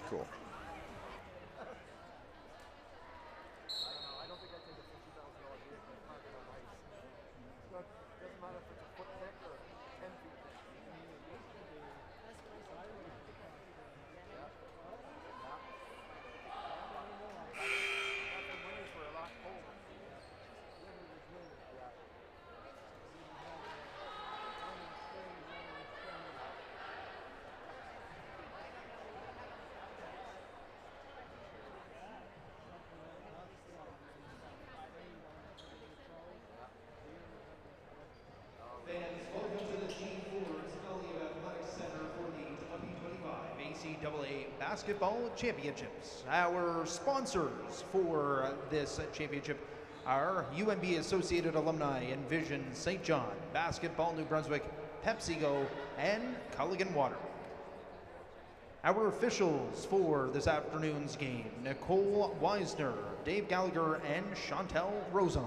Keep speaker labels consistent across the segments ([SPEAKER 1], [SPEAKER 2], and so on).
[SPEAKER 1] Cool.
[SPEAKER 2] ACAA Basketball Championships. Our sponsors for this championship are UNB Associated Alumni, Envision St. John, Basketball New Brunswick, PepsiCo, and Culligan Water. Our officials for this afternoon's game, Nicole Weisner, Dave Gallagher, and Chantel Rosen.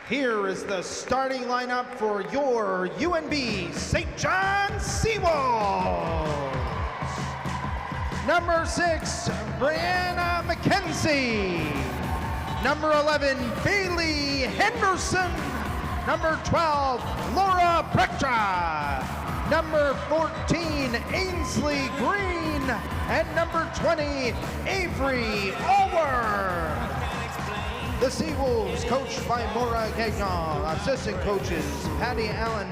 [SPEAKER 2] Here is the starting lineup for your UNB St. John Seawolves. Number 6, Brianna McKenzie. Number 11, Bailey Henderson. Number 12, Laura Prektra. Number 14, Ainsley Green. And number 20, Avery Ulwer. The Seawolves, coached by Maura Gagnon, assistant coaches Patty Allen,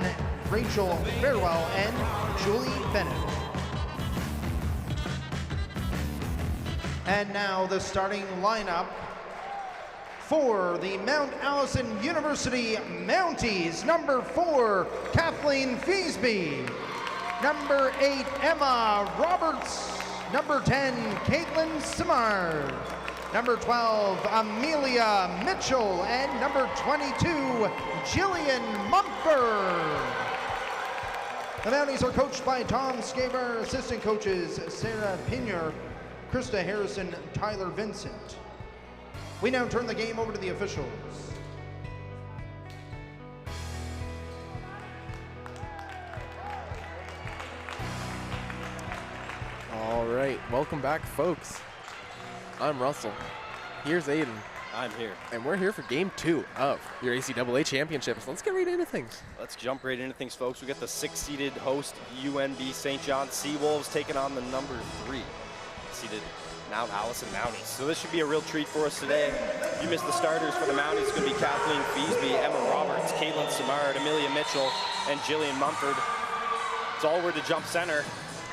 [SPEAKER 2] Rachel Fairwell, and Julie Bennett. And now the starting lineup for the Mount Allison University Mounties. Number 4, Kathleen Feasby. Number 8, Emma Roberts. Number 10, Caitlin Simard. Number 12, Amelia Mitchell, and number 22, Jillian Mumford. The Mounties are coached by Tom Scaver, assistant coaches Sarah Pinier, Krista Harrison, Tyler Vincent. We now turn the game over to the officials.
[SPEAKER 1] All right, welcome back, folks. I'm Russell. Here's Aiden.
[SPEAKER 3] I'm here.
[SPEAKER 1] And we're here for game 2 of your ACAA championships. Let's get right into things.
[SPEAKER 3] Let's jump right into things, folks. We got the 6-seeded host UNB St. John Seawolves taking on the number 3 seeded Mount Allison Mounties. So this should be a real treat for us today. If you missed the starters for the Mounties, it's going to be Kathleen Feasby, Emma Roberts, Caitlin Samard, Amelia Mitchell, and Jillian Mumford. It's Allward to jump center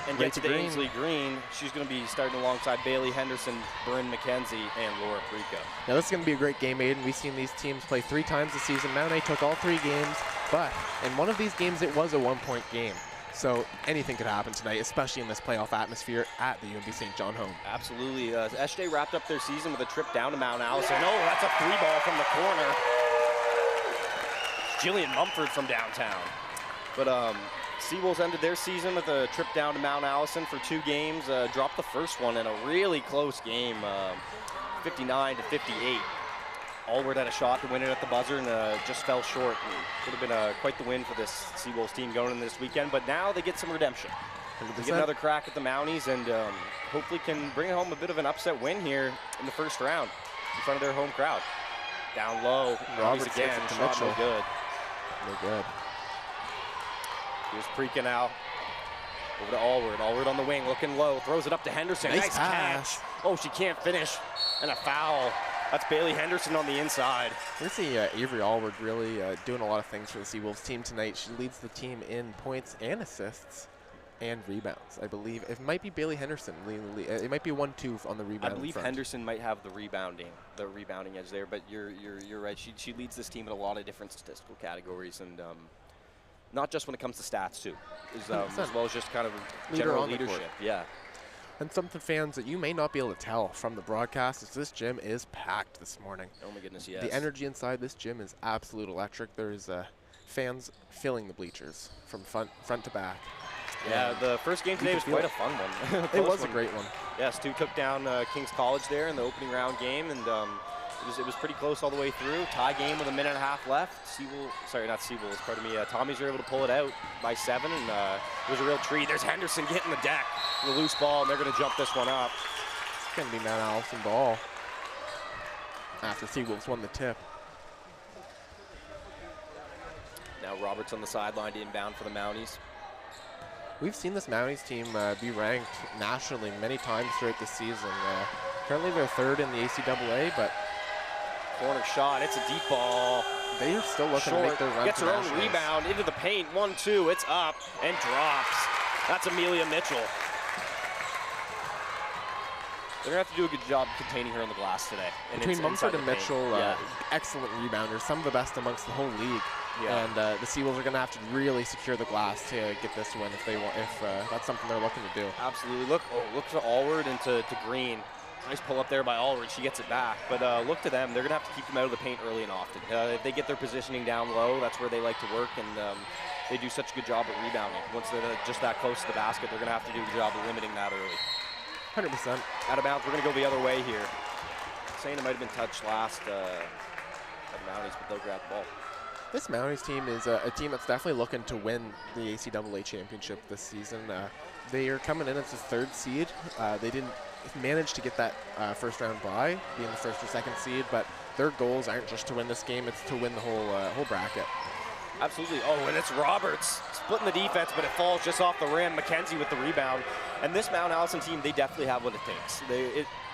[SPEAKER 3] and get to Ainsley Green. She's going to be starting alongside Bailey Henderson, Bryn McKenzie, and Laura Prico.
[SPEAKER 1] Now this is going to be a great game, Aiden. We've seen these teams play 3 times this season. Mount A took all 3 games, but in one of these games it was a 1-point game. So anything could happen tonight, especially in this playoff atmosphere at the UNB St. John home.
[SPEAKER 3] Absolutely. SJ wrapped up their season with a trip down to Mount Allison. Oh, that's a 3-ball from the corner. Jillian Mumford from downtown. But Seawolves ended their season with a trip down to Mount Allison for 2 games. Dropped the first one in a really close game, 59-58. Allward had a shot to win it at the buzzer and just fell short. Would have been quite the win for this Seawolves team going into this weekend, but now they get some redemption.
[SPEAKER 1] 100%.
[SPEAKER 3] They get another crack at the Mounties and hopefully can bring home a bit of an upset win here in the first round in front of their home crowd. Down low, Roberts again, shot no good.
[SPEAKER 1] No good.
[SPEAKER 3] Here's Prica now. Over to Allward. Allward on the wing, looking low. Throws it up to Henderson. Nice catch. Oh, she can't finish. And a foul. That's Bailey Henderson on the inside.
[SPEAKER 1] We see Avery Allward really doing a lot of things for the Seawolves team tonight. She leads the team in points and assists and rebounds, I believe. It might be Bailey Henderson leading the lead. It might be 1-2 on the rebound.
[SPEAKER 3] I believe
[SPEAKER 1] front.
[SPEAKER 3] Henderson might have the rebounding edge there, but you're right. She leads this team in a lot of different statistical categories, and not just when it comes to stats too, as well as just kind of general leadership. Yeah.
[SPEAKER 1] And something fans that you may not be able to tell from the broadcast is this gym is packed this morning.
[SPEAKER 3] Oh my goodness, yes.
[SPEAKER 1] The energy inside this gym is absolute electric. There's fans filling the bleachers from front to back.
[SPEAKER 3] Yeah, the first game today was quite a fun one.
[SPEAKER 1] It was a great one.
[SPEAKER 3] Yeah, Stu took down King's College there in the opening round game, and it was pretty close all the way through. Tie game with a minute and a half left. Tommies were able to pull it out by 7, and it was a real treat. There's Henderson getting the deck, the loose ball, and they're going to jump this one up.
[SPEAKER 1] It's going to be Mount Allison ball after Seawolves won the tip.
[SPEAKER 3] Now Roberts on the sideline to inbound for the Mounties.
[SPEAKER 1] We've seen this Mounties team be ranked nationally many times throughout the season. Currently they're 3rd in the ACAA, but
[SPEAKER 3] corner shot, it's a deep ball.
[SPEAKER 1] They are still looking to make their run.
[SPEAKER 3] Gets her own rebound into the paint, 1-2, it's up and drops. That's Amelia Mitchell. They're gonna have to do a good job containing her on the glass today. And
[SPEAKER 1] between Mumford and Mitchell, excellent rebounders, some of the best amongst the whole league. Yeah. And the Seawolves are going to have to really secure the glass to get this win if they want. If that's something they're looking to do.
[SPEAKER 3] Absolutely. Look to Allward and to Green. Nice pull up there by Allward. She gets it back. But look to them. They're going to have to keep them out of the paint early and often. If they get their positioning down low, that's where they like to work, and they do such a good job at rebounding. Once they're just that close to the basket, they're going to have to do a good job of limiting that early.
[SPEAKER 1] 100%.
[SPEAKER 3] Out of bounds. We're going to go the other way here. Saying it might have been touched last at the Mounties, but they'll grab the ball.
[SPEAKER 1] This Mounties team is a team that's definitely looking to win the ACAA championship this season. They are coming in as the 3rd seed. They didn't manage to get that first round bye, being the 1st or 2nd seed, but their goals aren't just to win this game, it's to win the whole bracket.
[SPEAKER 3] Absolutely. Oh, and it's Roberts splitting the defense, but it falls just off the rim. McKenzie with the rebound. And this Mount Allison team, they definitely have what it takes.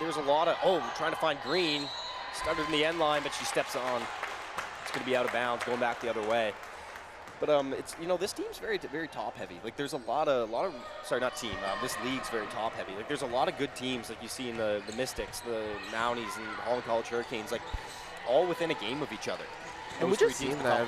[SPEAKER 3] There's a lot of, trying to find Green. Started in the end line, but she steps on. It's going to be out of bounds, going back the other way. But it's, this team's very top heavy. Like there's a lot of sorry, not team. This league's very top heavy. Like there's a lot of good teams, like you see in the Mystics, the Mounties, and Holland College Hurricanes, like all within a game of each other.
[SPEAKER 1] And we just seen that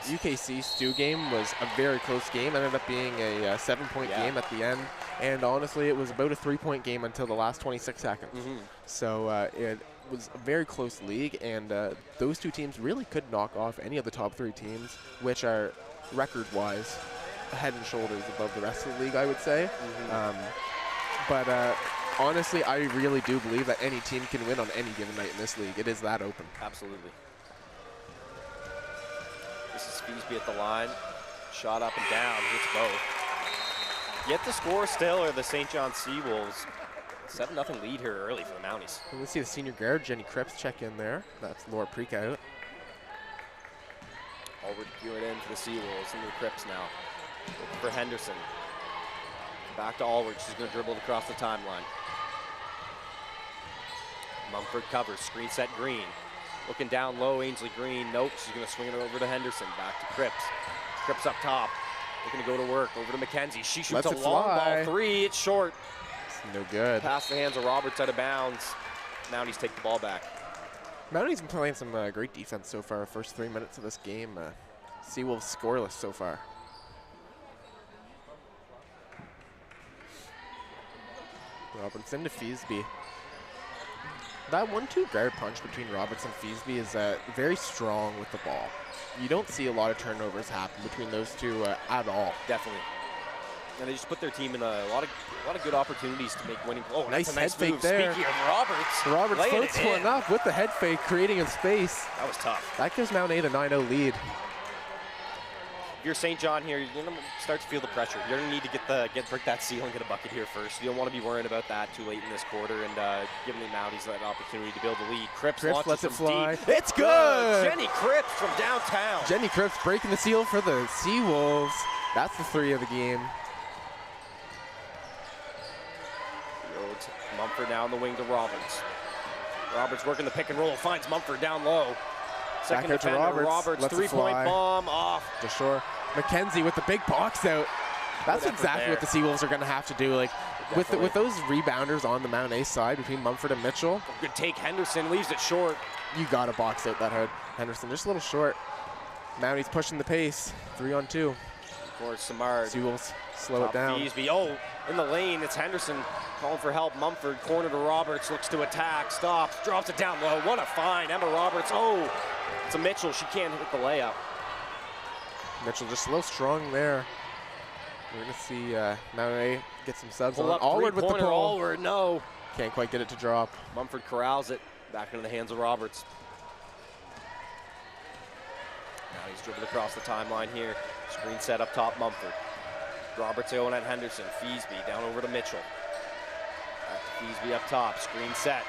[SPEAKER 1] UKC Stu game was a very close game. Ended up being a 7-point game at the end. And honestly, it was about a 3-point game until the last 26 seconds. So it was a very close league, and those 2 teams really could knock off any of the top 3 teams, which are record-wise head and shoulders above the rest of the league, I would say. But honestly, I really do believe that any team can win on any given night in this league. It is that open.
[SPEAKER 3] Absolutely. This is Feasby at the line. Shot up and down, hits both. Yet the score still are the St. John Seawolves. 7-0 lead here early for the Mounties.
[SPEAKER 1] And we see the senior guard, Jenny Cripps, check in there. That's Laura Prica out.
[SPEAKER 3] Allward to cue it in for the Seawolves. Into Cripps now. Looking for Henderson. Back to Allward. She's going to dribble it across the timeline. Mumford covers, screen set Green. Looking down low, Ainsley Green. Nope, she's going to swing it over to Henderson. Back to Cripps. Cripps up top. Looking to go to work. Over to McKenzie. She shoots a long ball three. It's short.
[SPEAKER 1] It's no good.
[SPEAKER 3] Past the hands of Roberts, out of bounds. Mounties take the ball back.
[SPEAKER 1] Mounties been playing some great defense so far. First 3 minutes of this game. Seawolves scoreless so far. Roberts into Feasby. That 1-2 guard punch between Roberts and Feasby is very strong with the ball. You don't see a lot of turnovers happen between those two at all.
[SPEAKER 3] Definitely. And they just put their team in a lot of good opportunities to make winning. Oh,
[SPEAKER 1] nice
[SPEAKER 3] that's a nice
[SPEAKER 1] head fake
[SPEAKER 3] move.
[SPEAKER 1] there.
[SPEAKER 3] Speaking of Roberts.
[SPEAKER 1] Roberts floats one up with the head fake, creating in space.
[SPEAKER 3] That was tough.
[SPEAKER 1] That gives Mount A the 9-0 lead.
[SPEAKER 3] If you're St. John here, you're gonna start to feel the pressure. You're gonna need to break that seal and get a bucket here first. You don't want to be worrying about that too late in this quarter and giving the Mounties that opportunity to build the lead. Cripps
[SPEAKER 1] lets it fly.
[SPEAKER 3] Deep.
[SPEAKER 1] It's good!
[SPEAKER 3] Jenny Cripps from downtown.
[SPEAKER 1] Jenny Cripps breaking the seal for the Seawolves. That's the 3 of the game.
[SPEAKER 3] Mumford now on the wing to Roberts. Roberts working the pick and roll, finds Mumford down low. Second
[SPEAKER 1] Back out
[SPEAKER 3] defender,
[SPEAKER 1] to Roberts.
[SPEAKER 3] Three-point bomb off.
[SPEAKER 1] To shore. McKenzie with the big box out. That's exactly what the Seawolves are going to have to do. Like with those rebounders on the Mount A side between Mumford and Mitchell.
[SPEAKER 3] Good take. Henderson leaves it short.
[SPEAKER 1] You got to box out that Henderson. Just a little short. Mounties pushing the pace. 3-on-2.
[SPEAKER 3] Of course, Samard.
[SPEAKER 1] Seawolves slow it down.
[SPEAKER 3] Feasby. Oh, in the lane, it's Henderson calling for help. Mumford, corner to Roberts, looks to attack, stops, drops it down low. What a find. Emma Roberts. Oh, it's a Mitchell. She can't hit the layup.
[SPEAKER 1] Mitchell just a little strong there. We're going to see Mount A get some subs
[SPEAKER 3] Pull
[SPEAKER 1] on.
[SPEAKER 3] up
[SPEAKER 1] Allward with the pull.
[SPEAKER 3] Allward, no.
[SPEAKER 1] Can't quite get it to drop.
[SPEAKER 3] Mumford corrals it back into the hands of Roberts. Now he's dribbling across the timeline here. Screen set up top, Mumford. Roberts going at Henderson. Feasby down over to Mitchell. Back to Feasby up top. Screen set.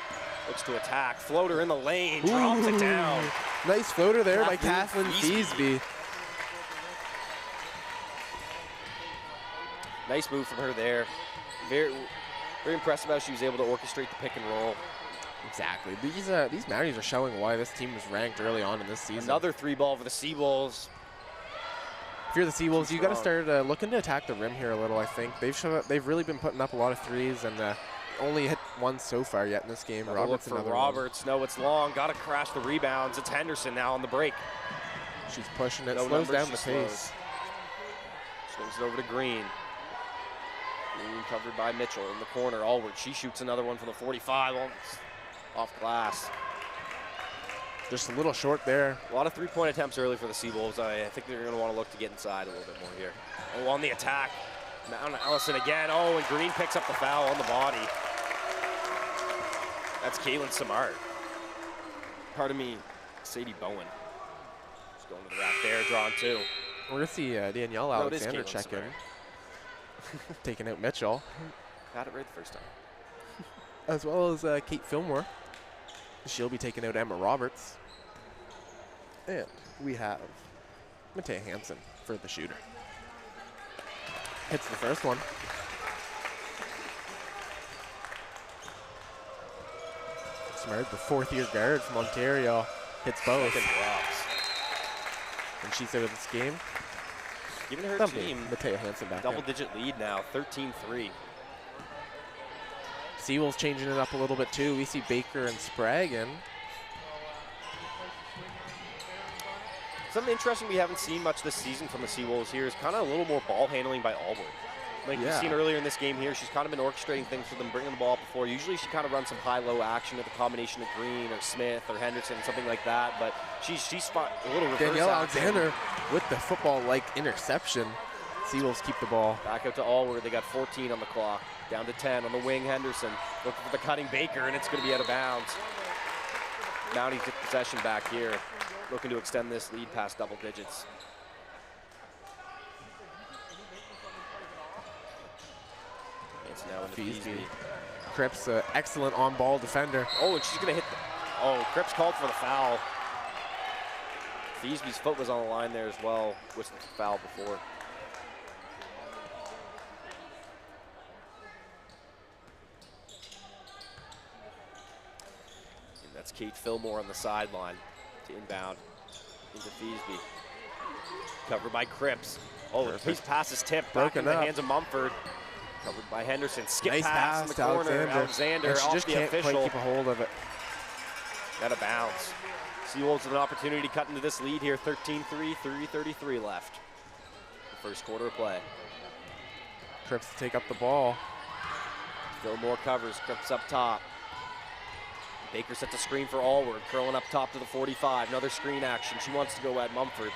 [SPEAKER 3] Looks to attack. Floater in the lane. Drops it down.
[SPEAKER 1] Nice floater there by Kathleen Feasby.
[SPEAKER 3] Nice move from her there. Very impressive how she was able to orchestrate the pick and roll.
[SPEAKER 1] Exactly. These Mounties are showing why this team was ranked early on in this season.
[SPEAKER 3] Another 3-ball for the Seawolves.
[SPEAKER 1] If you're the Seawolves, you got to start looking to attack the rim here a little. I think they've really been putting up a lot of threes and only hit one so far yet in this game.
[SPEAKER 3] Roberts for Roberts. No, it's long. Got to crash the rebounds. It's Henderson now on the break.
[SPEAKER 1] She's pushing it. Slows down the pace.
[SPEAKER 3] Swings it over to Green. Green covered by Mitchell in the corner. Allward. She shoots another one from the 45. Off glass.
[SPEAKER 1] Just a little short there.
[SPEAKER 3] A lot of three-point attempts early for the Seawolves. I think they're going to want to look to get inside a little bit more here. Oh, on the attack. Mount Allison again. Oh, and Green picks up the foul on the body. That's Caitlin Samard. Pardon me, Sadie Bowen. Just going to the rack there, drawing 2.
[SPEAKER 1] We're going to see Danielle Alexander check in. Taking out Mitchell.
[SPEAKER 3] Got it right the first time.
[SPEAKER 1] As well as Kate Fillmore. She'll be taking out Emma Roberts. And we have Matea Hansen for the shooter. Hits the first one. Smart, the 4th-year guard from Ontario, hits both. And she's out of this game.
[SPEAKER 3] Giving her team
[SPEAKER 1] Matea Hansen back
[SPEAKER 3] double-digit lead now, 13-3.
[SPEAKER 1] Seawolves changing it up a little bit too. We see Baker and Sprague in.
[SPEAKER 3] Something interesting we haven't seen much this season from the Seawolves here is kind of a little more ball handling by Allward. Like we've seen earlier in this game here, she's kind of been orchestrating things for them, bringing the ball up before. Usually she kind of runs some high-low action with a combination of Green or Smith or Henderson, something like that. But she's spot a little reverse
[SPEAKER 1] Danielle
[SPEAKER 3] action.
[SPEAKER 1] Alexander with the football-like interception. Seawolves keep the ball.
[SPEAKER 3] Back out to Allward. They got 14 on the clock. Down to 10 on the wing, Henderson. Looking for the cutting Baker, and it's going to be out of bounds. Mounties get possession back here. Looking to extend this lead past double digits. It's now into Feasby.
[SPEAKER 1] Cripps, excellent on-ball defender.
[SPEAKER 3] Oh, and she's going to hit Cripps called for the foul. Feasby's foot was on the line there as well. Whistled the foul before. Kate Fillmore on the sideline to inbound into Feesby. Covered by Cripps. Oh, his pass is tipped back in the hands of Mumford. Covered by Henderson. Skip
[SPEAKER 1] nice
[SPEAKER 3] pass in the corner. Alexander
[SPEAKER 1] and she
[SPEAKER 3] off
[SPEAKER 1] just
[SPEAKER 3] the
[SPEAKER 1] can't
[SPEAKER 3] official.
[SPEAKER 1] quite keep a hold of it.
[SPEAKER 3] Out of bounds. Seawolves with an opportunity to cut into this lead here. 13-3, 3:33 left. The first quarter of play.
[SPEAKER 1] Cripps to take up the ball.
[SPEAKER 3] Fillmore covers. Cripps up top. Baker sets a screen for Allward. Curling up top to the 45. Another screen action. She wants to go at Mumford.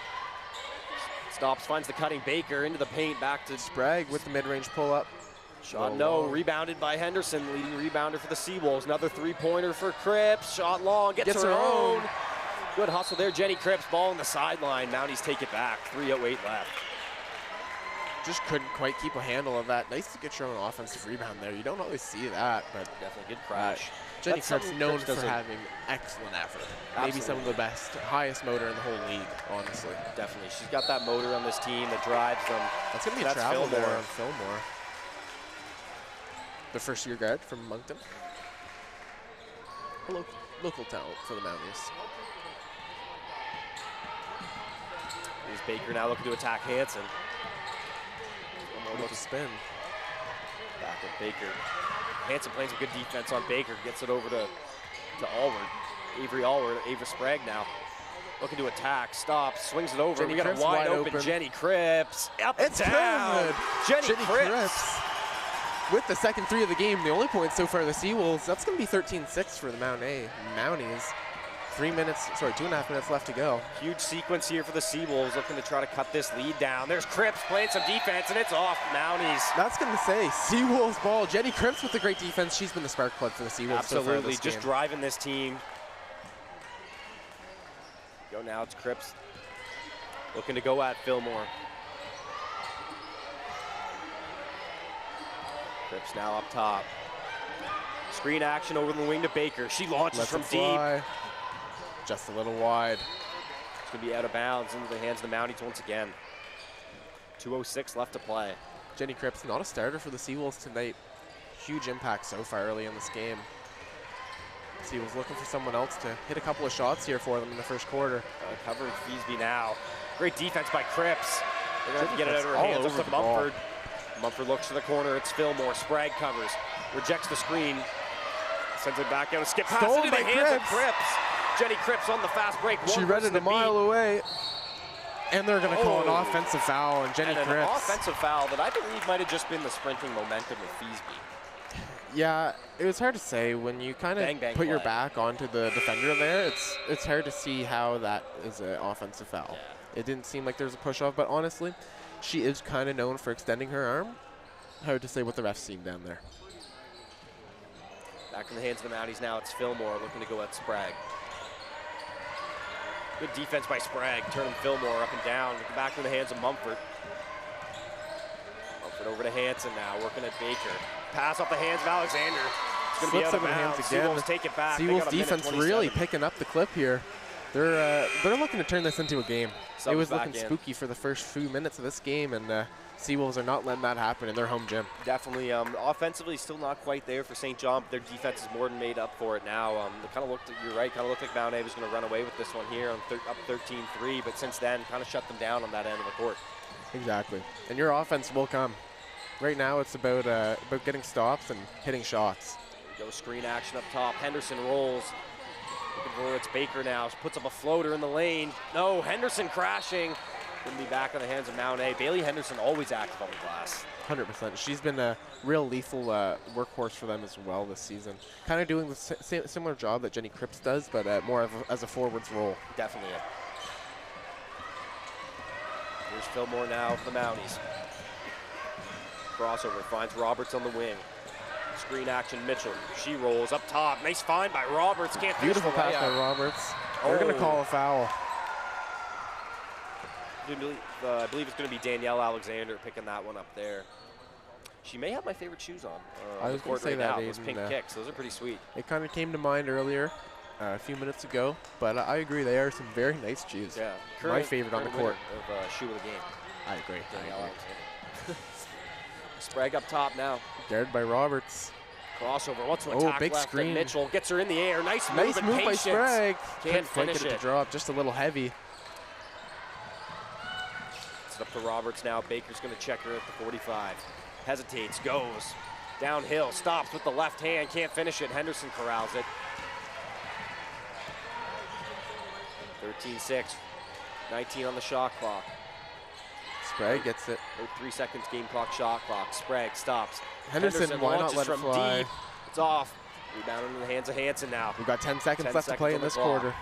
[SPEAKER 3] Stops, finds the cutting Baker into the paint. Back to
[SPEAKER 1] Sprague with the mid-range pull-up.
[SPEAKER 3] Shot no, rebounded by Henderson, leading rebounder for the Seawolves. Another three-pointer for Cripps. Shot long, gets her own. Good hustle there, Jenny Cripps. Ball on the sideline. Mounties take it back. 3:08 left.
[SPEAKER 1] Just couldn't quite keep a handle of that. Nice to get your own offensive rebound there. You don't always see that, but
[SPEAKER 3] definitely good crash.
[SPEAKER 1] Jenny Cripps known for having excellent effort.
[SPEAKER 3] Absolutely.
[SPEAKER 1] Maybe some of the best, highest motor in the whole league, honestly.
[SPEAKER 3] Definitely. She's got that motor on this team that drives them.
[SPEAKER 1] That's going to be a travel there on Fillmore. The first-year guard from Moncton. A local talent for the Mounties.
[SPEAKER 3] Here's Baker now looking to attack Hanson.
[SPEAKER 1] Look to spin.
[SPEAKER 3] Back with Baker. Hanson playing some good defense on Baker. Gets it over to Allward. Avery Allward. Avery Sprague now. Looking to attack. Stops. Swings it over. We got a wide open Jenny Cripps. Up and down. Jenny Cripps.
[SPEAKER 1] With the second three of the game, the only point so far, the Seawolves. That's going to be 13-6 for the Mounties. 2.5 minutes left to go.
[SPEAKER 3] Huge sequence here for the Seawolves, looking to try to cut this lead down. There's Cripps playing some defense, and it's off Mounties.
[SPEAKER 1] That's going to say Seawolves ball. Jenny Cripps with the great defense. She's been the spark plug for the Seawolves.
[SPEAKER 3] Absolutely,
[SPEAKER 1] so far
[SPEAKER 3] just driving this team. Go now, it's Cripps looking to go at Fillmore. Cripps now up top. Screen action over the wing to Baker. She launches from deep.
[SPEAKER 1] Just a little wide.
[SPEAKER 3] It's going to be out of bounds into the hands of the Mounties once again. 2:06 left to play.
[SPEAKER 1] Jenny Cripps, not a starter for the Seawolves tonight. Huge impact so far early in this game. Seawolves looking for someone else to hit a couple of shots here for them in the first quarter.
[SPEAKER 3] Covering Feesby now. Great defense by Cripps. They're going to have to get it out of her hands. Up to Mumford. Mumford looks to the corner. It's Fillmore. Sprague covers. Rejects the screen. Sends it back out. A skip pass into the hands of Cripps. Jenny Cripps on the fast break.
[SPEAKER 1] She read it a mile away. And they're going to call an offensive foul on Jenny Cripps.
[SPEAKER 3] An offensive foul that I believe might have just been the sprinting momentum of Feesby.
[SPEAKER 1] Yeah, it was hard to say. When you kind of put your back onto the defender there, it's hard to see how that is an offensive foul. Yeah. It didn't seem like there was a push-off, but honestly, she is kind of known for extending her arm. Hard to say what the refs seen down there.
[SPEAKER 3] Back in the hands of the Mounties now. It's Fillmore looking to go at Sprague. Good defense by Sprague, turning Fillmore up and down. Back in the hands of Mumford. Mumford over to Hanson now, working at Baker. Pass off the hands of Alexander. It's going to be out of bounds. Seawolves take it back.
[SPEAKER 1] Seawolves defense really picking up the clip here. They're looking to turn this into a game. It was looking spooky for the first few minutes of this game, and Seawolves are not letting that happen in their home gym. Definitely.
[SPEAKER 3] Offensively, still not quite there for St. John, but their defense is more than made up for it now. They kind of looked, you're right, kind of looked like Mount A was going to run away with this one here on up 13-3, but since then, kind of shut them down on that end of the court.
[SPEAKER 1] Exactly. And your offense will come. Right now, it's about getting stops and hitting shots.
[SPEAKER 3] There we go, screen action up top. Henderson rolls. It's Baker now. She puts up a floater in the lane. No, Henderson crashing. Going to be back on the hands of Mount A. Bailey Henderson always active on the glass.
[SPEAKER 1] 100%. She's been a real lethal workhorse for them as well this season. Kind of doing the similar job that Jenny Cripps does, but more as a forwards role.
[SPEAKER 3] Definitely. Here's Fillmore now for the Mounties. Crossover finds Roberts on the wing. Screen action, Mitchell. She rolls up top. Nice find by Roberts. Can't finish.
[SPEAKER 1] Beautiful pass by Roberts. They're going to call a foul.
[SPEAKER 3] I believe it's going to be Danielle Alexander picking that one up there. She may have my favorite shoes on.
[SPEAKER 1] I was going to say that.
[SPEAKER 3] Those pink kicks. Those are pretty sweet.
[SPEAKER 1] It kind of came to mind earlier, a few minutes ago, but I agree. They are some very nice shoes.
[SPEAKER 3] Yeah.
[SPEAKER 1] My favorite on the court.
[SPEAKER 3] Of shoe of the game.
[SPEAKER 1] I agree.
[SPEAKER 3] Danielle Alexander. Sprague up top now.
[SPEAKER 1] Guarded by Roberts.
[SPEAKER 3] Crossover, what's to attack
[SPEAKER 1] big
[SPEAKER 3] left,
[SPEAKER 1] screen.
[SPEAKER 3] and Mitchell gets her in the air. Nice move and
[SPEAKER 1] by
[SPEAKER 3] patience.
[SPEAKER 1] Sprague.
[SPEAKER 3] Can't
[SPEAKER 1] Quite
[SPEAKER 3] finish
[SPEAKER 1] get
[SPEAKER 3] it.
[SPEAKER 1] to drop, just a little heavy.
[SPEAKER 3] It's up to Roberts now. Baker's going to check her at the 45. Hesitates, goes downhill, stops with the left hand, can't finish it. Henderson corrals it. 13-6, 19 on the shot clock.
[SPEAKER 1] Sprague gets it.
[SPEAKER 3] 3 seconds game clock, shot clock. Sprague stops.
[SPEAKER 1] Henderson why not let it
[SPEAKER 3] from
[SPEAKER 1] fly?
[SPEAKER 3] deep. It's off. Rebound into the hands of Hansen now.
[SPEAKER 1] We've got 10 seconds
[SPEAKER 3] 10
[SPEAKER 1] left to play in
[SPEAKER 3] seconds
[SPEAKER 1] this
[SPEAKER 3] on the clock.
[SPEAKER 1] quarter.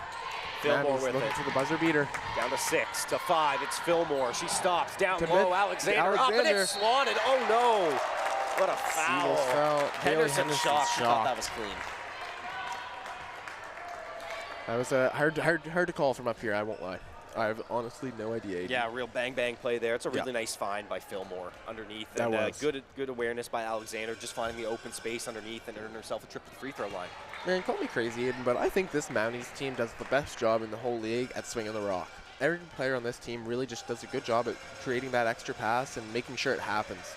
[SPEAKER 3] Fillmore
[SPEAKER 1] Maddie's
[SPEAKER 3] with
[SPEAKER 1] looking
[SPEAKER 3] it.
[SPEAKER 1] for the buzzer beater.
[SPEAKER 3] Down to 6, to 5. It's Fillmore. She stops. Down
[SPEAKER 1] To
[SPEAKER 3] low.
[SPEAKER 1] mid-
[SPEAKER 3] Alexander up, and
[SPEAKER 1] Alexander.
[SPEAKER 3] it's swatted. Oh no! What a foul!
[SPEAKER 1] Seagulls foul. Bailey
[SPEAKER 3] Henderson
[SPEAKER 1] Henderson's
[SPEAKER 3] shocked. She thought that
[SPEAKER 1] shocked.
[SPEAKER 3] was clean.
[SPEAKER 1] That was hard to call from up here, I won't lie. I have honestly no idea.
[SPEAKER 3] Yeah, real bang play there. It's a really nice find by Fillmore underneath.
[SPEAKER 1] That
[SPEAKER 3] and
[SPEAKER 1] was.
[SPEAKER 3] Good awareness by Alexander, just finding the open space underneath and earning herself a trip to the free throw line.
[SPEAKER 1] Man, call me crazy, Aiden, but I think this Mounties team does the best job in the whole league at swinging the rock. Every player on this team really just does a good job at creating that extra pass and making sure it happens.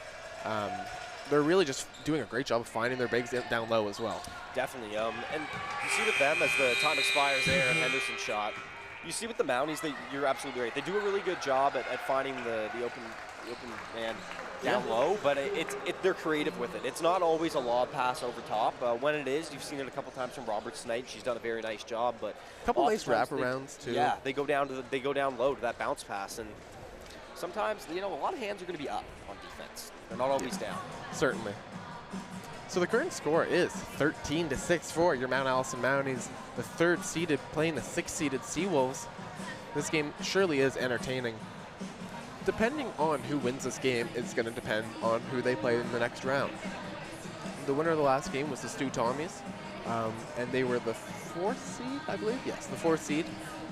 [SPEAKER 1] They're really just doing a great job of finding their bigs down low as well.
[SPEAKER 3] Definitely. And you see with them as the time expires there, Henderson shot. You see with the Mounties, you're absolutely right. They do a really good job at finding the open man down low, but they're creative with it. It's not always a lob pass over top. When it is, you've seen it a couple times from Roberts tonight. She's done a very nice job, but
[SPEAKER 1] A couple nice wraparounds too.
[SPEAKER 3] Yeah, they go down low to that bounce pass, and sometimes a lot of hands are going to be up on defense. They're not always down.
[SPEAKER 1] Certainly. So the current score is 13-6 for your Mount Allison Mounties, the 3rd seeded playing the 6th seeded Seawolves. This game surely is entertaining. Depending on who wins this game, it's going to depend on who they play in the next round. The winner of the last game was the Stu Tommies, and they were the 4th seed, I believe. Yes, the 4th seed.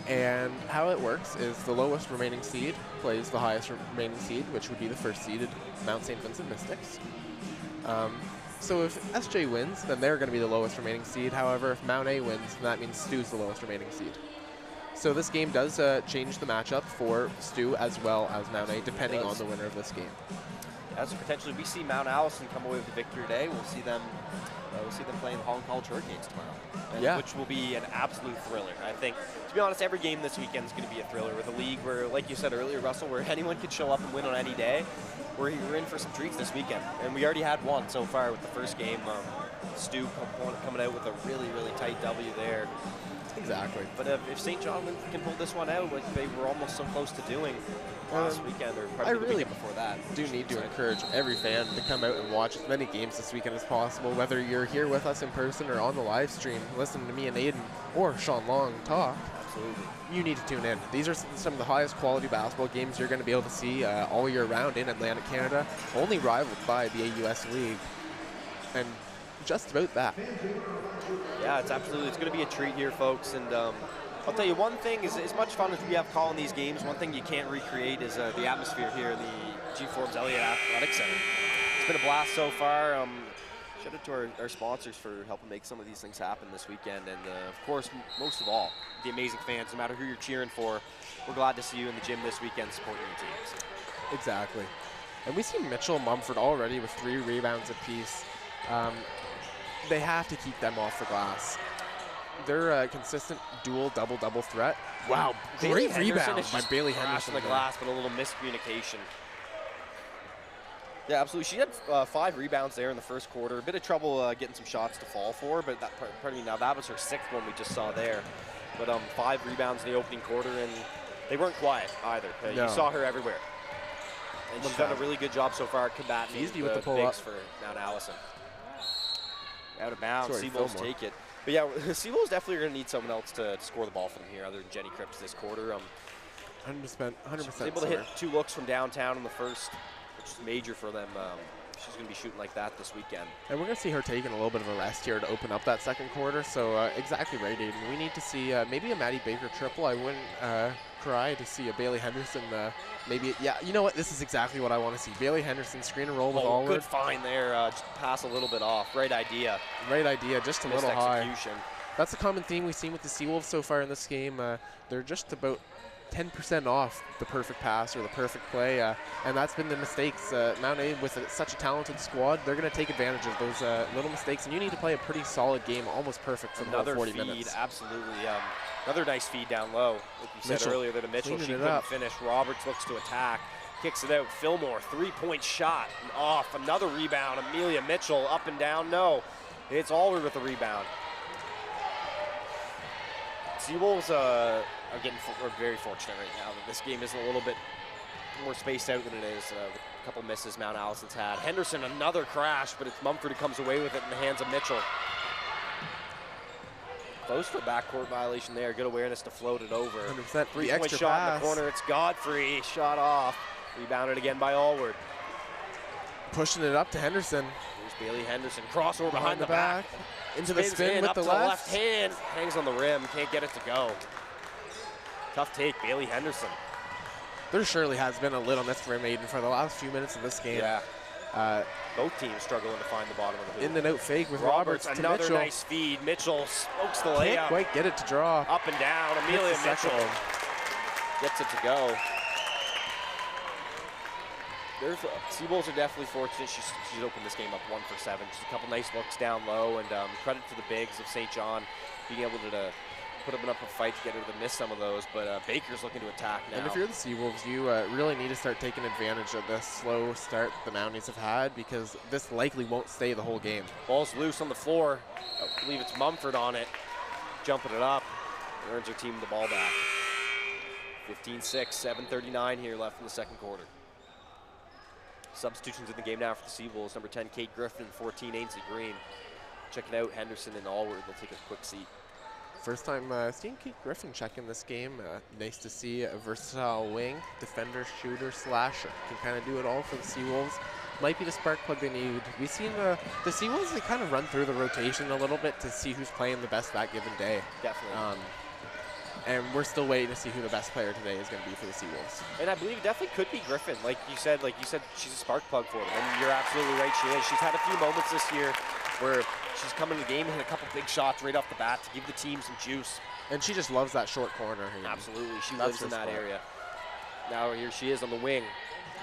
[SPEAKER 1] And how it works is the lowest remaining seed plays the highest remaining seed, which would be the 1st seeded Mount St. Vincent Mystics. So if SJ wins, then they're going to be the lowest remaining seed. However, if Mount A wins, then that means Stu's the lowest remaining seed. So this game does change the matchup for Stu as well as Mount A, depending on the winner of this game.
[SPEAKER 3] Yeah, so potentially we see Mount Allison come away with the victory today. We'll see them playing the Hong College Hurricanes tomorrow, which will be an absolute thriller. I think, to be honest, every game this weekend is going to be a thriller with a league where, like you said earlier, Russell, where anyone could show up and win on any day. We're in for some treats this weekend, and we already had one so far with the first game. Stu coming out with a really tight W there.
[SPEAKER 1] Exactly.
[SPEAKER 3] But if St. John can pull this one out, like they were almost so close to doing last weekend, or probably the weekend before that.
[SPEAKER 1] Do need to encourage every fan to come out and watch as many games this weekend as possible, whether you're here with us in person or on the live stream, listening to me and Aiden or Sean Long talk.
[SPEAKER 3] Absolutely.
[SPEAKER 1] You need to tune in. These are some of the highest quality basketball games you're going to be able to see all year round in Atlantic Canada, only rivaled by the AUS League. And just about that.
[SPEAKER 3] Yeah, it's going to be a treat here, folks. And I'll tell you one thing, is as much fun as we have calling these games, one thing you can't recreate is the atmosphere here in the G. Forbes Elliott Athletic Center. It's been a blast so far. Shout out to our sponsors for helping make some of these things happen this weekend. And of course, most of all, the amazing fans, no matter who you're cheering for. We're glad to see you in the gym this weekend supporting your teams.
[SPEAKER 1] Exactly. And we see Mitchell and Mumford already with 3 rebounds apiece. They have to keep them off the glass. They're a consistent dual double-double threat. Wow, great rebound by Bailey Henderson.
[SPEAKER 3] The glass, but a little miscommunication. Yeah, absolutely. She had 5 rebounds there in the first quarter. A bit of trouble getting some shots to fall for, but that was her 6th one we just saw there. But 5 rebounds in the opening quarter, and they weren't quiet either. No. You saw her everywhere. And she's done a really good job so far combating the bigs for Mount Allison. Out of bounds, Seawolves take it. But yeah, Seawolves definitely are going to need someone else to score the ball from here other than Jenny Cripps this quarter.
[SPEAKER 1] 100%.
[SPEAKER 3] She was able to hit 2 looks from downtown in the first, which is major for them. She's going to be shooting like that this weekend. And
[SPEAKER 1] we're going to see her taking a little bit of a rest here to open up that second quarter. So exactly right, Aiden. We need to see maybe a Maddie Baker triple. I wouldn't cry to see a Bailey Henderson maybe. Yeah, you know what? This is exactly what I want to see. Bailey Henderson screen and roll with Allward.
[SPEAKER 3] Good find there. Just pass a little bit off. Right idea.
[SPEAKER 1] Right idea. Just a little high.
[SPEAKER 3] Execution.
[SPEAKER 1] That's a common theme we've seen with the Seawolves so far in this game. They're just about 10% off the perfect pass or the perfect play, and that's been the mistakes. Mount A, with such a talented squad, they're going to take advantage of those little mistakes, and you need to play a pretty solid game, almost perfect for the whole 40 minutes.
[SPEAKER 3] Absolutely. Another nice feed down low. Like you said earlier, that a Mitchell, she couldn't finish. Roberts looks to attack, kicks it out. Fillmore, three-point shot, and off. Another rebound. Amelia Mitchell, up and down. No, it's Allward with the rebound. Seawolves are very fortunate right now that this game is a little bit more spaced out than it is. With a couple misses Mount Allison's had. Henderson, another crash, but it's Mumford who comes away with it in the hands of Mitchell. Close to a backcourt violation there. Good awareness to float it over.
[SPEAKER 1] 100%.
[SPEAKER 3] Three-point shot in the corner. It's Godfrey. Shot off. Rebounded again by Allward.
[SPEAKER 1] Pushing it up to Henderson.
[SPEAKER 3] Here's Bailey Henderson. Crossover behind the back.
[SPEAKER 1] Into the spin with
[SPEAKER 3] up
[SPEAKER 1] the
[SPEAKER 3] to
[SPEAKER 1] left.
[SPEAKER 3] The left hand. Hangs on the rim. Can't get it to go. Tough take, Bailey Henderson.
[SPEAKER 1] There surely has been a lid on this for Maiden for the last few minutes of this game.
[SPEAKER 3] Yeah. Both teams struggling to find the bottom of the hoop.
[SPEAKER 1] In the note fake with Roberts to
[SPEAKER 3] another
[SPEAKER 1] Mitchell.
[SPEAKER 3] Nice feed. Mitchell smokes the layup.
[SPEAKER 1] Can't quite get it to draw.
[SPEAKER 3] Up and down. Amelia Mitchell gets it to go. Seawolves are definitely fortunate. She's opened this game up 1 for 7. Just a couple nice looks down low, and credit to the bigs of St. John being able to put up a fight to get her to miss some of those. But Baker's looking to attack now.
[SPEAKER 1] And if you're the Seawolves, you really need to start taking advantage of this slow start the Mounties have had, because this likely won't stay the whole game.
[SPEAKER 3] Ball's loose on the floor. I believe it's Mumford on it, jumping it up. Earns her team the ball back. 15-6, 7:39 here left in the second quarter. Substitutions in the game now for the Seawolves. Number 10, Kate Griffin, 14, Ainsley Green. Check it out, Henderson and Allward. They'll take a quick seat.
[SPEAKER 1] First time seeing Kate Griffin check in this game. Nice to see a versatile wing, defender, shooter, slasher. Can kind of do it all for the Seawolves. Might be the spark plug they need. We've seen the Seawolves, they kind of run through the rotation a little bit to see who's playing the best that given day.
[SPEAKER 3] Definitely.
[SPEAKER 1] And we're still waiting to see who the best player today is going to be for the Seawolves.
[SPEAKER 3] And I believe it definitely could be Griffin. Like you said, she's a spark plug for them. And you're absolutely right, she is. She's had a few moments this year where she's come in the game and hit a couple big shots right off the bat to give the team some juice.
[SPEAKER 1] And she just loves that short corner.
[SPEAKER 3] Absolutely, she lives in that area. Now here she is on the wing.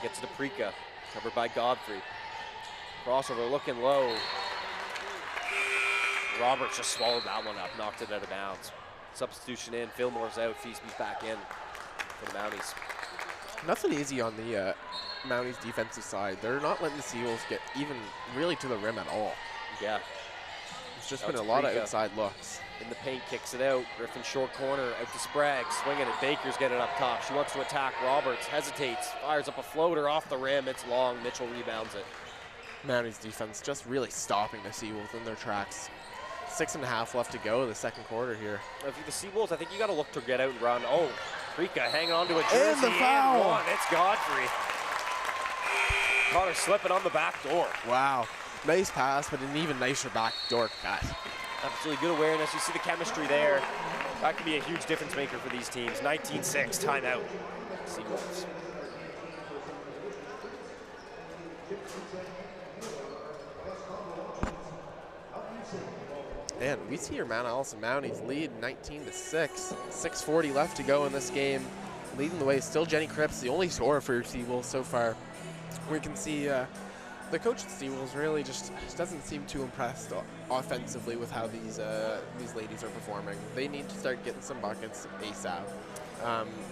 [SPEAKER 3] Gets to Prika, covered by Godfrey. Crossover looking low. Roberts just swallowed that one up, knocked it out of bounds. Substitution in, Fillmore's out, Feasby's back in for the Mounties.
[SPEAKER 1] Nothing easy on the Mounties defensive side. They're not letting the Seawolves get even really to the rim at all.
[SPEAKER 3] Yeah.
[SPEAKER 1] It's just been a lot of outside looks.
[SPEAKER 3] In the paint, kicks it out. Griffin short corner, out to Sprague, swinging it. Baker's getting it up top. She wants to attack. Roberts hesitates, fires up a floater off the rim. It's long. Mitchell rebounds it.
[SPEAKER 1] Mounties defense just really stopping the Seawolves in their tracks. 6.5 left to go, the second quarter here.
[SPEAKER 3] If you're the Seawolves, I think you got to look to get out and run. Oh, Prika hanging on to a jersey.
[SPEAKER 1] And the foul.
[SPEAKER 3] And one. It's Godfrey. Caught her slipping on the back door.
[SPEAKER 1] Wow. Nice pass, but an even nicer back door cut.
[SPEAKER 3] Absolutely good awareness. You see the chemistry there. That could be a huge difference maker for these teams. 19-6, timeout. Seawolves.
[SPEAKER 1] And we see your Mount Allison Mounties lead 19-6. 6:40 left to go in this game. Leading the way is still Jenny Cripps, the only scorer for your Seawolves so far. We can see the coach of the Seawolves really just doesn't seem too impressed offensively with how these ladies are performing. They need to start getting some buckets ASAP.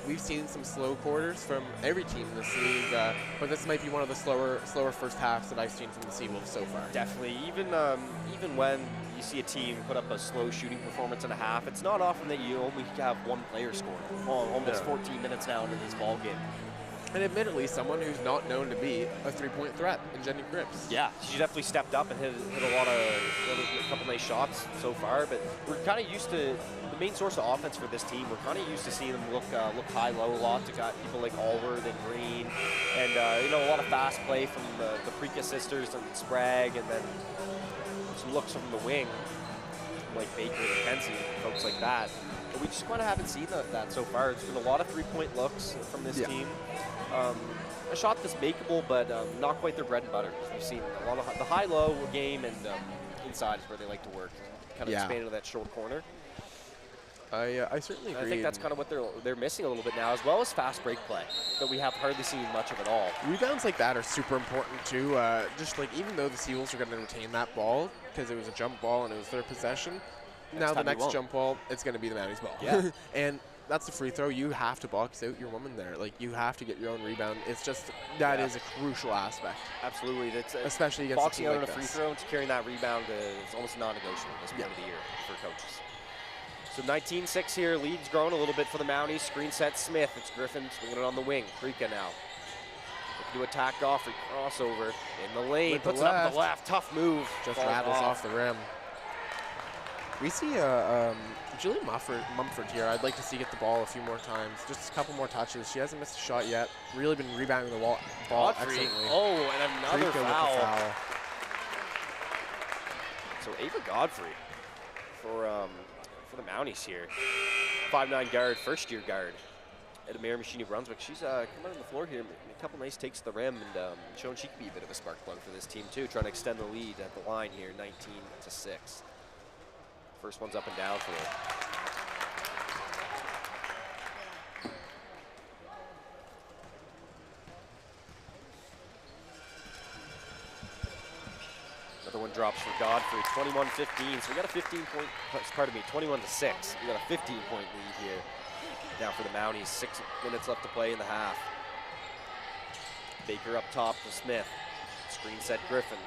[SPEAKER 1] We've seen some slow quarters from every team in this league, but this might be one of the slower first halves that I've seen from the Seawolves so far.
[SPEAKER 3] Definitely, even when you see a team put up a slow shooting performance and a half, it's not often that you only have one player scoring. Almost 14 minutes now into this ball game.
[SPEAKER 1] And admittedly, someone who's not known to be a three-point threat in Jenny Cripps.
[SPEAKER 3] Yeah, she definitely stepped up and hit a couple nice shots so far. But we're kind of used to the main source of offense for this team. We're kind of used to seeing them look high-low a lot. To got people like Allward and Green, and a lot of fast play from the Prika sisters and Sprague, and then some looks from the wing, like Baker and Mackenzie, folks like that. But we just kind of haven't seen that so far. It's been a lot of three-point looks from this team. A shot that's makeable, but not quite their bread and butter. We've seen a lot of the high-low game, and inside is where they like to work. Kind of expand into that short corner.
[SPEAKER 1] I certainly agree.
[SPEAKER 3] I think that's kind of what they're missing a little bit now, as well as fast break play that we have hardly seen much of at all.
[SPEAKER 1] Rebounds like that are super important too. Just like even though the Seawolves are going to retain that ball because it was a jump ball and it was their possession, now the next jump ball it's going to be the Mounties ball.
[SPEAKER 3] Yeah.
[SPEAKER 1] And that's the free throw. You have to box out your woman there. Like you have to get your own rebound. It's just that is a crucial aspect.
[SPEAKER 3] Absolutely. That's
[SPEAKER 1] especially against
[SPEAKER 3] boxing out
[SPEAKER 1] like
[SPEAKER 3] on a free throw and carrying that rebound is almost non-negotiable this point of the year for coaches. So 19-6 here, lead's grown a little bit for the Mounties. Screen set Smith, it's Griffin swinging it on the wing. Krika now. Looking to attack Goffrey, crossover in the lane,
[SPEAKER 1] with
[SPEAKER 3] puts
[SPEAKER 1] the
[SPEAKER 3] it up with the left, tough move.
[SPEAKER 1] Just rattles off the rim. We see Julie Mumford here. I'd like to see get the ball a few more times, just a couple more touches. She hasn't missed a shot yet. Really been rebounding the ball excellently.
[SPEAKER 3] Oh, and another foul. So Ava Godfrey for the Mounties here. 5'9" guard, first-year guard at Amir Machine, New Brunswick. She's come out on the floor here, a couple nice takes to the rim, and showing she can be a bit of a spark plug for this team too, trying to extend the lead at the line here, 19-6. First one's up and down for her. Another one drops for Godfrey, 21-15. So we got a 15-point, pardon me, 21-6. We got a 15-point lead here. Now for the Mounties, 6 minutes left to play in the half. Baker up top to Smith. Screen set Griffin.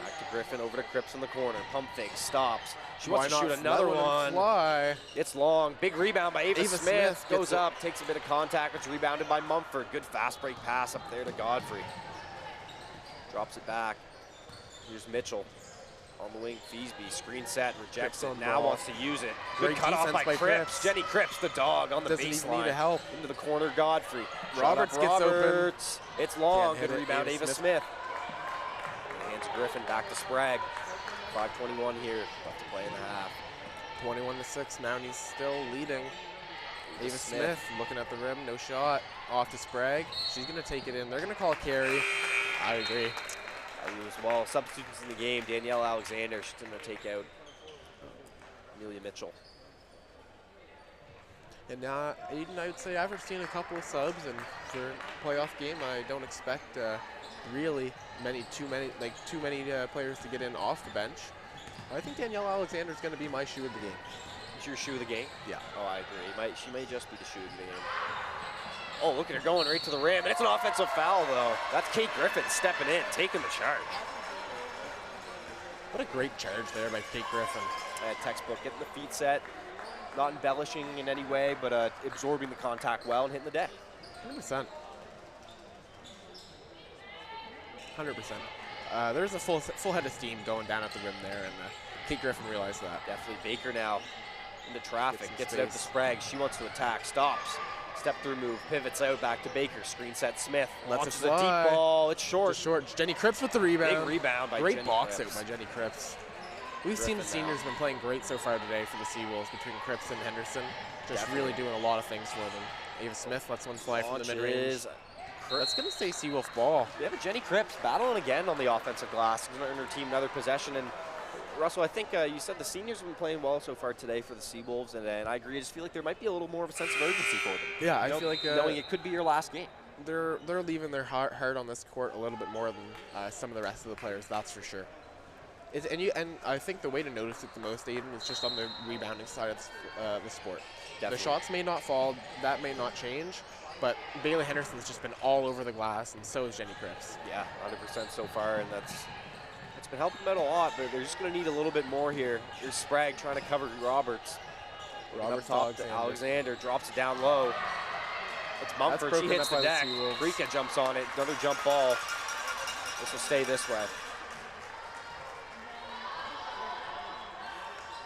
[SPEAKER 3] Back to Griffin, over to Cripps in the corner. Pump fake, stops. She wants to shoot another one.
[SPEAKER 1] Fly.
[SPEAKER 3] It's long. Big rebound by Ava Smith. Goes up, takes a bit of contact. It's rebounded by Mumford. Good fast break pass up there to Godfrey. Drops it back. Here's Mitchell on the wing. Feasby, screen set, rejects it. Now wants to use it. Good cut off by Cripps. Jenny Cripps, the dog, on the baseline.
[SPEAKER 1] Need help.
[SPEAKER 3] Into the corner, Godfrey.
[SPEAKER 1] Roberts gets open.
[SPEAKER 3] It's long. Good rebound, Ava Smith. Hands Griffin back to Sprague. 5:21 here, left to play in the half.
[SPEAKER 1] 21-6. Mounties still leading. Ava Smith looking at the rim, no shot. Off to Sprague. She's going to take it in. They're going to call a carry. I agree.
[SPEAKER 3] As well, substitutes in the game. Danielle Alexander, she's going to take out Amelia Mitchell.
[SPEAKER 1] And Aiden, I would say I've seen a couple of subs, and for a playoff game, I don't expect really too many players to get in off the bench. I think Danielle Alexander is going to be my shoe of the game.
[SPEAKER 3] Is your shoe of the game?
[SPEAKER 1] Yeah.
[SPEAKER 3] Oh, I agree. She may just be the shoe of the game. Oh, look at her going right to the rim, and it's an offensive foul, though. That's Kate Griffin stepping in, taking the charge.
[SPEAKER 1] What a great charge there by Kate Griffin.
[SPEAKER 3] Textbook, getting the feet set, not embellishing in any way, but absorbing the contact well and hitting the deck.
[SPEAKER 1] 100%. 100%. There's a full head of steam going down at the rim there, and Kate Griffin realized that.
[SPEAKER 3] Definitely. Baker now into traffic, gets it out to Sprague. She wants to attack, stops. Step through move, pivots out, back to Baker. Screen set Smith. Launches a deep ball. It's short.
[SPEAKER 1] Short. Jenny Cripps with the rebound.
[SPEAKER 3] Big rebound by
[SPEAKER 1] Great
[SPEAKER 3] Jenny
[SPEAKER 1] box
[SPEAKER 3] Cripps.
[SPEAKER 1] out by Jenny Cripps. We've seen the seniors have been playing great so far today for the Seawolves between Cripps and Henderson. Just really doing a lot of things for them. Ava Smith lets one fly from the mid-range. That's going to stay Seawolf ball.
[SPEAKER 3] We have a Jenny Cripps battling again on the offensive glass. In her team, another possession. And Russell, I think you said the seniors have been playing well so far today for the Seawolves, and I agree. I just feel like there might be a little more of a sense of urgency for them.
[SPEAKER 1] Yeah, I feel like
[SPEAKER 3] knowing it could be your last game.
[SPEAKER 1] They're leaving their heart on this court a little bit more than some of the rest of the players. That's for sure. And I think the way to notice it the most, Aiden, is just on the rebounding side of the sport.
[SPEAKER 3] Definitely.
[SPEAKER 1] The shots may not fall, that may not change, but Bailey Henderson's just been all over the glass, and so is Jenny Cripps.
[SPEAKER 3] Yeah, 100% so far, and it's been helping them out a lot, but they're just going to need a little bit more here. Here's Sprague trying to cover Roberts.
[SPEAKER 1] Roberts
[SPEAKER 3] top to Alexander, drops it down low. It's Mumford, she hits the deck. Rika jumps on it, another jump ball. This will stay this way.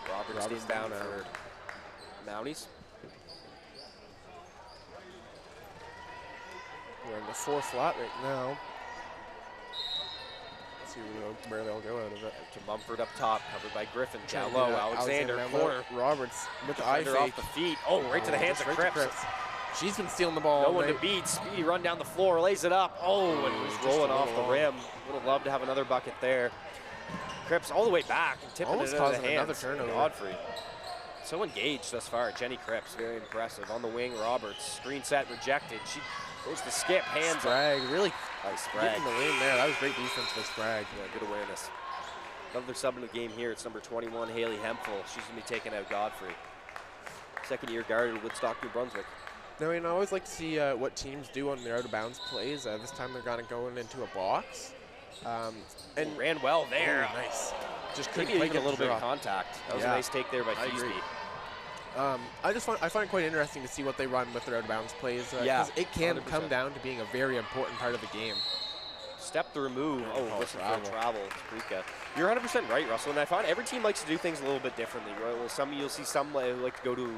[SPEAKER 3] Roberts inbound for Mounties.
[SPEAKER 1] We're in the 4 flat right now. Let's see where they'll go out of it.
[SPEAKER 3] To Mumford up top, covered by Griffin. Down low, Alexander, corner.
[SPEAKER 1] Roberts with the eye fake.
[SPEAKER 3] Off the feet. Oh, right to the hands of Cripps.
[SPEAKER 1] She's been stealing the ball.
[SPEAKER 3] No one to beat. Speedy run down the floor, lays it up. Oh, and it was rolling off the rim. Would have loved to have another bucket there. Cripps all the way back and tipping it into the hands.
[SPEAKER 1] Another turnover.
[SPEAKER 3] Godfrey. so engaged thus far. Jenny Cripps, very impressive. On the wing, Roberts, screen set, rejected. She goes to skip, hands
[SPEAKER 1] Sprague, really
[SPEAKER 3] nice Sprague.
[SPEAKER 1] getting the win there. That was great defense by Sprague.
[SPEAKER 3] Yeah, good awareness. Another sub in the game here. It's number 21, Haley Hemphill. She's going to be taking out Godfrey. Second-year guard at Woodstock, New Brunswick.
[SPEAKER 1] Now, I always like to see what teams do on their out-of-bounds plays. This time they're going to go into a box.
[SPEAKER 3] And ran well there.
[SPEAKER 1] Oh, nice. Just couldn't
[SPEAKER 3] Maybe
[SPEAKER 1] quite
[SPEAKER 3] get a little bit of
[SPEAKER 1] drop.
[SPEAKER 3] contact. That was a nice take there by Feasby.
[SPEAKER 1] I find it quite interesting to see what they run with their out-of-bounds plays.
[SPEAKER 3] Yeah,
[SPEAKER 1] it can
[SPEAKER 3] 100%.
[SPEAKER 1] come down to being a very important part of the game.
[SPEAKER 3] Step through move. Oh, listen for travel. Sprika. You're 100% right, Russell. And I find every team likes to do things a little bit differently. Right? Well, you'll see some like to go to,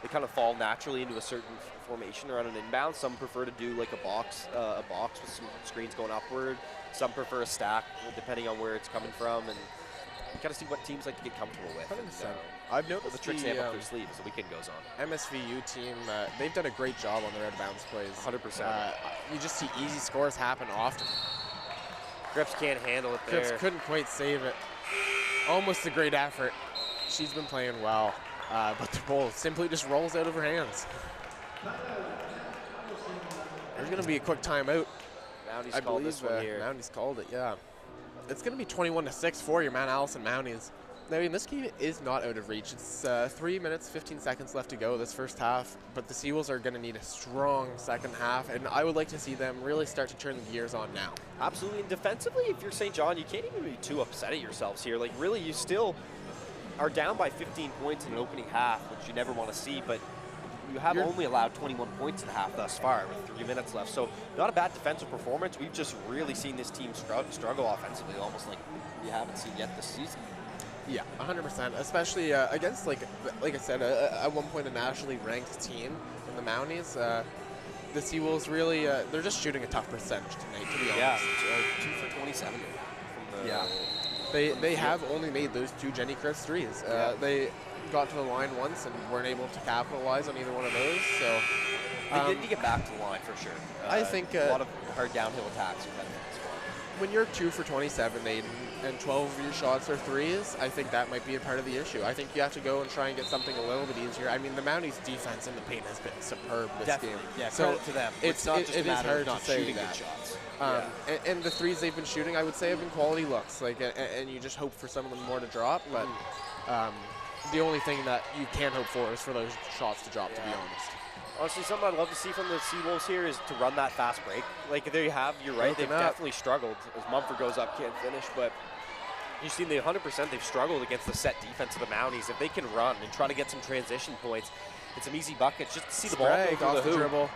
[SPEAKER 3] they kind of fall naturally into a certain formation or on an inbound. Some prefer to do like a box with some screens going upward. Some prefer a stack, depending on where it's coming from. And you kind of see what teams like to get comfortable with.
[SPEAKER 1] 100%. I've noticed
[SPEAKER 3] the tricks they have up their sleeve as the weekend goes on.
[SPEAKER 1] MSVU team, they've done a great job on their out-of-bounds plays.
[SPEAKER 3] 100%.
[SPEAKER 1] You just see easy scores happen often.
[SPEAKER 3] Cripps can't handle it there.
[SPEAKER 1] Cripps couldn't quite save it. Almost a great effort. She's been playing well, but the ball simply just rolls out of her hands. There's going to be a quick timeout.
[SPEAKER 3] Mounties called this one here.
[SPEAKER 1] Mounties called it, yeah. It's going to be 21-6 for your Mount Allison Mounties. Now, this game is not out of reach. It's 3 minutes, 15 seconds left to go this first half, but the Seawolves are going to need a strong second half, and I would like to see them really start to turn the gears on now.
[SPEAKER 3] Absolutely, and defensively, if you're St. John, you can't even be too upset at yourselves here. Like, really, you still are down by 15 points in an opening half, which you never want to see, but you have only allowed 21 points in the half thus far with 3 minutes left. So not a bad defensive performance. We've just really seen this team struggle offensively, almost like we haven't seen yet this season.
[SPEAKER 1] Yeah, 100%, especially against, like I said, at one point a nationally ranked team in the Mounties. The Seawolves really, they're just shooting a tough percentage tonight, to be honest.
[SPEAKER 3] Yeah, 2 for 27.
[SPEAKER 1] Yeah, they have only made those 2 Jenny Cripps threes. They got to the line once and weren't able to capitalize on either one of those. So
[SPEAKER 3] they need to get back to the line for sure.
[SPEAKER 1] I think
[SPEAKER 3] a lot of hard downhill attacks.
[SPEAKER 1] When you're 2 for 27, Aiden, and 12 of your shots are threes, I think that might be a part of the issue. I think you have to go and try and get something a little bit easier. I mean, the Mounties' defense in the paint has been superb this game.
[SPEAKER 3] Yeah,
[SPEAKER 1] so
[SPEAKER 3] credit to them.
[SPEAKER 1] It's not just
[SPEAKER 3] it
[SPEAKER 1] is hard
[SPEAKER 3] of not
[SPEAKER 1] to say
[SPEAKER 3] shooting
[SPEAKER 1] that.
[SPEAKER 3] Good shots.
[SPEAKER 1] And the threes they've been shooting, I would say, have been quality looks. Like, and you just hope for some of them more to drop. But the only thing that you can hope for is for those shots to drop. To be honest.
[SPEAKER 3] Honestly, something I'd love to see from the Seawolves here is to run that fast break. Like, there you have, you're right, they've definitely struggled. As Mumford goes up, can't finish, but you've seen the 100% they've struggled against the set defense of the Mounties. If they can run and try to get some transition points, it's some easy buckets just to see the ball go through the hoop.
[SPEAKER 1] Dribble.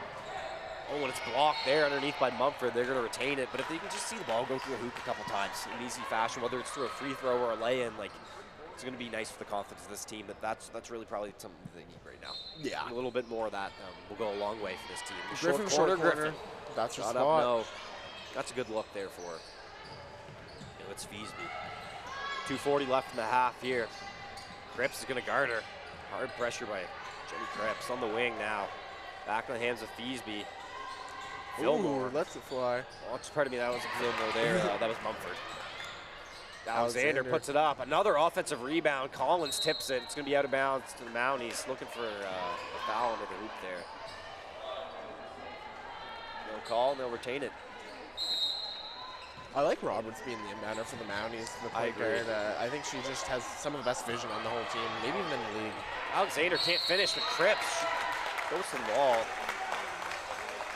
[SPEAKER 3] Oh, when it's blocked there underneath by Mumford, they're going to retain it. But if they can just see the ball go through the hoop a couple times in easy fashion, whether it's through a free throw or a lay-in, like, it's going to be nice for the confidence of this team. That's really probably something they need right now.
[SPEAKER 1] Yeah.
[SPEAKER 3] A little bit more of that will go a long way for this team.
[SPEAKER 1] Griffin, short corner. That's your spot.
[SPEAKER 3] No. That's a good look there for her. It's Feasby. 2:40 left in the half here. Cripps is going to guard her. Hard pressure by Jenny Cripps on the wing now. Back in the hands of Feasby. Fillmore.
[SPEAKER 1] Ooh, lets it fly.
[SPEAKER 3] Oh, pardon me, that wasn't Fillmore there. That was Mumford. Alexander puts it up. Another offensive rebound. Collins tips it. It's going to be out of bounds to the Mounties. Looking for a foul into the hoop there. No call, and they'll retain it.
[SPEAKER 1] I like Roberts being the inbounder for the Mounties.
[SPEAKER 3] I agree.
[SPEAKER 1] I think she just has some of the best vision on the whole team, maybe even in the league.
[SPEAKER 3] Alexander can't finish with Cripps. Goes to the wall.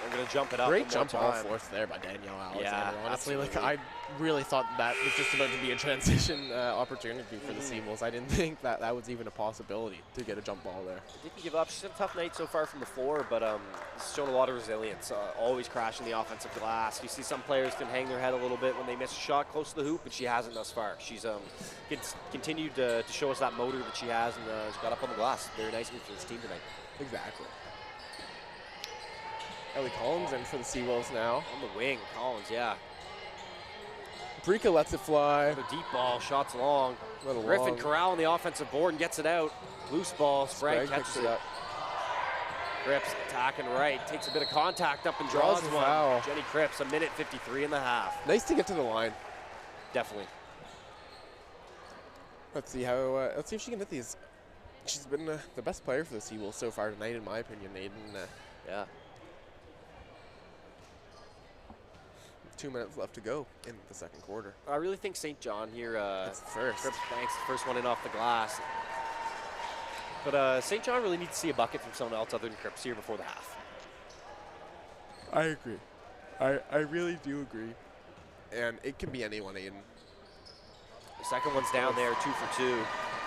[SPEAKER 3] They're going to jump it up.
[SPEAKER 1] Great jump ball forced there by Danielle Alexander.
[SPEAKER 3] Yeah,
[SPEAKER 1] honestly,
[SPEAKER 3] absolutely.
[SPEAKER 1] like I really thought that was just about to be a transition opportunity for the Seawolves. I didn't think that was even a possibility to get a jump ball there.
[SPEAKER 3] Didn't give up. She's had a tough night so far from the floor, but she's shown a lot of resilience. Always crashing the offensive glass. You see some players can hang their head a little bit when they miss a shot close to the hoop, but she hasn't thus far. She's continued to show us that motor that she has, and has got up on the glass. Very nice move for this team tonight.
[SPEAKER 1] Exactly. Ellie Collins in for the Seawolves now.
[SPEAKER 3] On the wing, Collins, yeah.
[SPEAKER 1] Brika lets it fly.
[SPEAKER 3] The deep ball, shots long. Griffin corral on the offensive board and gets it out. Loose ball, Sprague catches it up. Cripps attacking right, takes a bit of contact up and draws one. Foul. Jenny Cripps, 1:53 in the half.
[SPEAKER 1] Nice to get to the line.
[SPEAKER 3] Definitely.
[SPEAKER 1] Let's see how. Let's see if she can hit these. She's been the best player for the Seawolves so far tonight, in my opinion, Aiden.
[SPEAKER 3] Yeah.
[SPEAKER 1] 2 minutes left to go in the second quarter.
[SPEAKER 3] I really think St. John here.
[SPEAKER 1] That's the first.
[SPEAKER 3] Cripps banks the first one in off the glass. But St. John really needs to see a bucket from someone else other than Cripps here before the half.
[SPEAKER 1] I agree. I really do agree. And it can be anyone, Aiden.
[SPEAKER 3] The second one's down there, 2 for 2.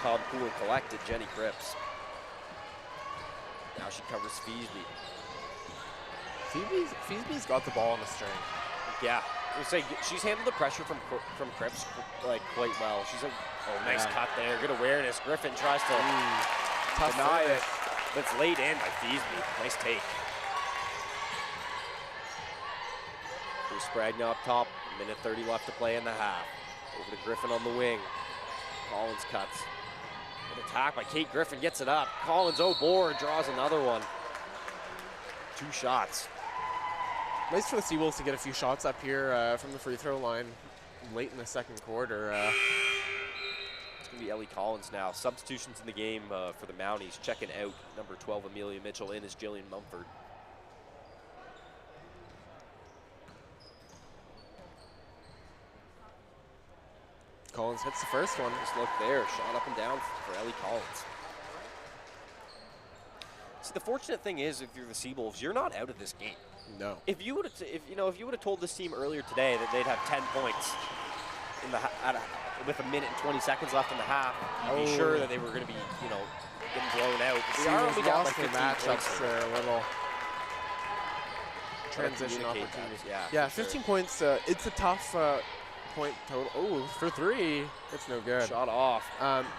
[SPEAKER 3] Called cool and collected, Jenny Cripps. Now she covers Feesby.
[SPEAKER 1] Feesby's got the ball on the string.
[SPEAKER 3] Yeah, I would say she's handled the pressure from Cripps like quite well. She's like, oh, nice cut there, good awareness. Griffin tries to deny it, but it's laid in by Feesby. Nice take. Here's Spragna up top, minute 30 left to play in the half. Over to Griffin on the wing. Collins cuts. Good attack by Kate Griffin, gets it up. Collins, board, draws another one. 2 shots.
[SPEAKER 1] Nice for the Seawolves to get a few shots up here from the free throw line late in the second quarter.
[SPEAKER 3] It's going to be Ellie Collins now. Substitutions in the game for the Mounties. Checking out number 12, Amelia Mitchell. In is Jillian Mumford.
[SPEAKER 1] Collins hits the first one.
[SPEAKER 3] Just look there, shot up and down for Ellie Collins. See, the fortunate thing is, if you're the Seawolves, you're not out of this game.
[SPEAKER 1] No.
[SPEAKER 3] If you would have told this team earlier today that they'd have 10 points in the with a minute and 20 seconds left in the half, you'd be sure that they were going to be, getting blown out.
[SPEAKER 1] They are only down by 15 matchups there, a little transition opportunity. Yeah, 15 points. It's a tough point total. Oh, for 3, it's no good.
[SPEAKER 3] Shot off.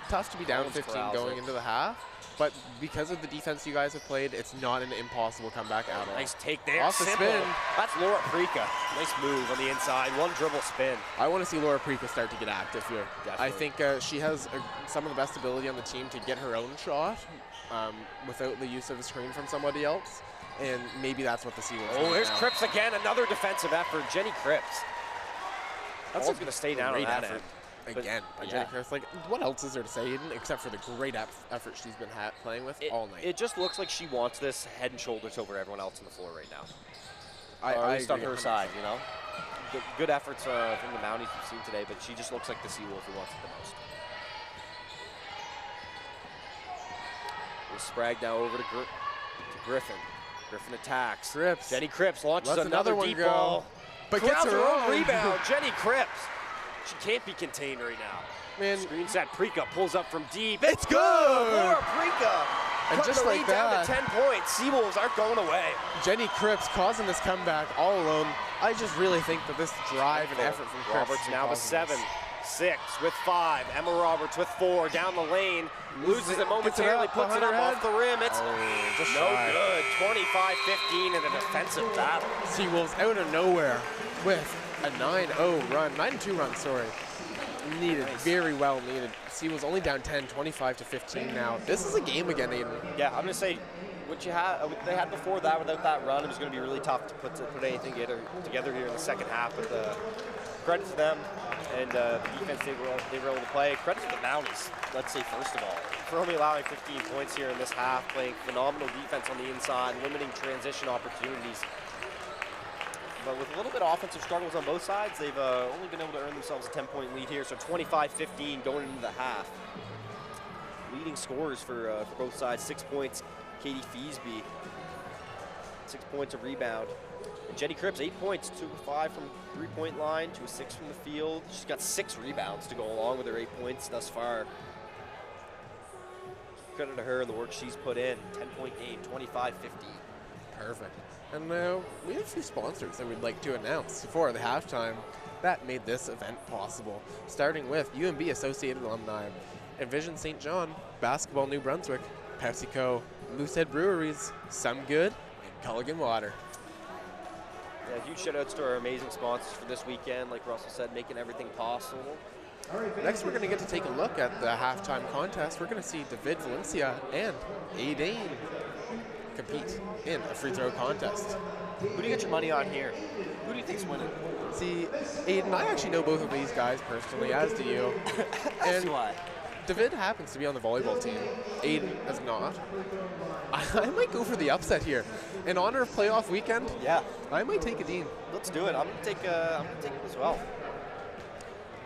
[SPEAKER 1] Tough to be down 15 going into the half. But because of the defense you guys have played, it's not an impossible comeback at all.
[SPEAKER 3] Nice take there.
[SPEAKER 1] Off the spin.
[SPEAKER 3] That's Laura Prika. Nice move on the inside. One dribble spin.
[SPEAKER 1] I want to see Laura Prika start to get active here.
[SPEAKER 3] Definitely.
[SPEAKER 1] I think she has some of the best ability on the team to get her own shot without the use of a screen from somebody else. And maybe that's what the Seawolves need
[SPEAKER 3] there's
[SPEAKER 1] now.
[SPEAKER 3] Cripps again. Another defensive effort. Jenny Cripps. That's going to stay down on that end.
[SPEAKER 1] Again, by Jenny Cripps. Like, what else is there to say, Aiden, except for the great effort she's been playing with all night?
[SPEAKER 3] It just looks like she wants this head and shoulders over everyone else on the floor right now.
[SPEAKER 1] I
[SPEAKER 3] at least on her side, Good efforts from the Mounties we've seen today, but she just looks like the Seawolf who wants it the most. We'll Spragg now over to Griffin. Griffin attacks.
[SPEAKER 1] Cripps.
[SPEAKER 3] Jenny Cripps launches
[SPEAKER 1] Lets
[SPEAKER 3] another deep ball.
[SPEAKER 1] But gets her own
[SPEAKER 3] rebound. Jenny Cripps. She can't be contained right now.
[SPEAKER 1] Man.
[SPEAKER 3] Screen set. Prika pulls up from deep.
[SPEAKER 1] It's good.
[SPEAKER 3] Laura Prika.
[SPEAKER 1] And just like that,
[SPEAKER 3] down to 10 points. Seawolves aren't going away.
[SPEAKER 1] Jenny Cripps causing this comeback all alone. I just really think that this drive and effort from Cripps.
[SPEAKER 3] Roberts now with 7. 6 with 5. Emma Roberts with 4 down the lane. Loses it momentarily, puts it up off the rim. It's no good. 25-15 in a defensive battle.
[SPEAKER 1] Seawolves out of nowhere with a 9-0 run. 9-2 run, sorry. Needed, very well needed. Seawolves only down 10, 25-15 now. This is a game again, Aiden.
[SPEAKER 3] Yeah, I'm going to say what they had before that, without that run, it was going to be really tough to put anything together here in the second half. But credit to them and the defense they were able to play. Credit to the Mounties, let's say, first of all, for only allowing 15 points here in this half, playing phenomenal defense on the inside, limiting transition opportunities. But with a little bit of offensive struggles on both sides, they've only been able to earn themselves a 10-point lead here. So 25-15 going into the half. Leading scorers for both sides, 6 points, Katie Feesby. 6 points of rebound. And Jenny Cripps, 8 points, 2 of 5 from 3-point line, 2 of 6 from the field. She's got 6 rebounds to go along with her 8 points thus far. Credit to her and the work she's put in. 10-point game, 25-15.
[SPEAKER 1] Perfect. And we have a few sponsors that we'd like to announce before the halftime that made this event possible. Starting with UNB Associated Alumni, Envision St. John, Basketball New Brunswick, PepsiCo, Moosehead Breweries, Some Good, and Culligan Water.
[SPEAKER 3] Yeah, huge shout outs to our amazing sponsors for this weekend, like Russell said, making everything possible.
[SPEAKER 1] Next, we're going to get to take a look at the halftime contest. We're going to see David Valencia and Aidane compete in a free throw contest.
[SPEAKER 3] Who do you get your money on here? Who do you think's winning?
[SPEAKER 1] See, Aiden, I actually know both of these guys personally, as do you.
[SPEAKER 3] That's why.
[SPEAKER 1] David happens to be on the volleyball team. Aiden is not. I might go for the upset here. In honor of playoff weekend,
[SPEAKER 3] Yeah.
[SPEAKER 1] I might take a Dean.
[SPEAKER 3] Let's do it. I'm gonna take him as well.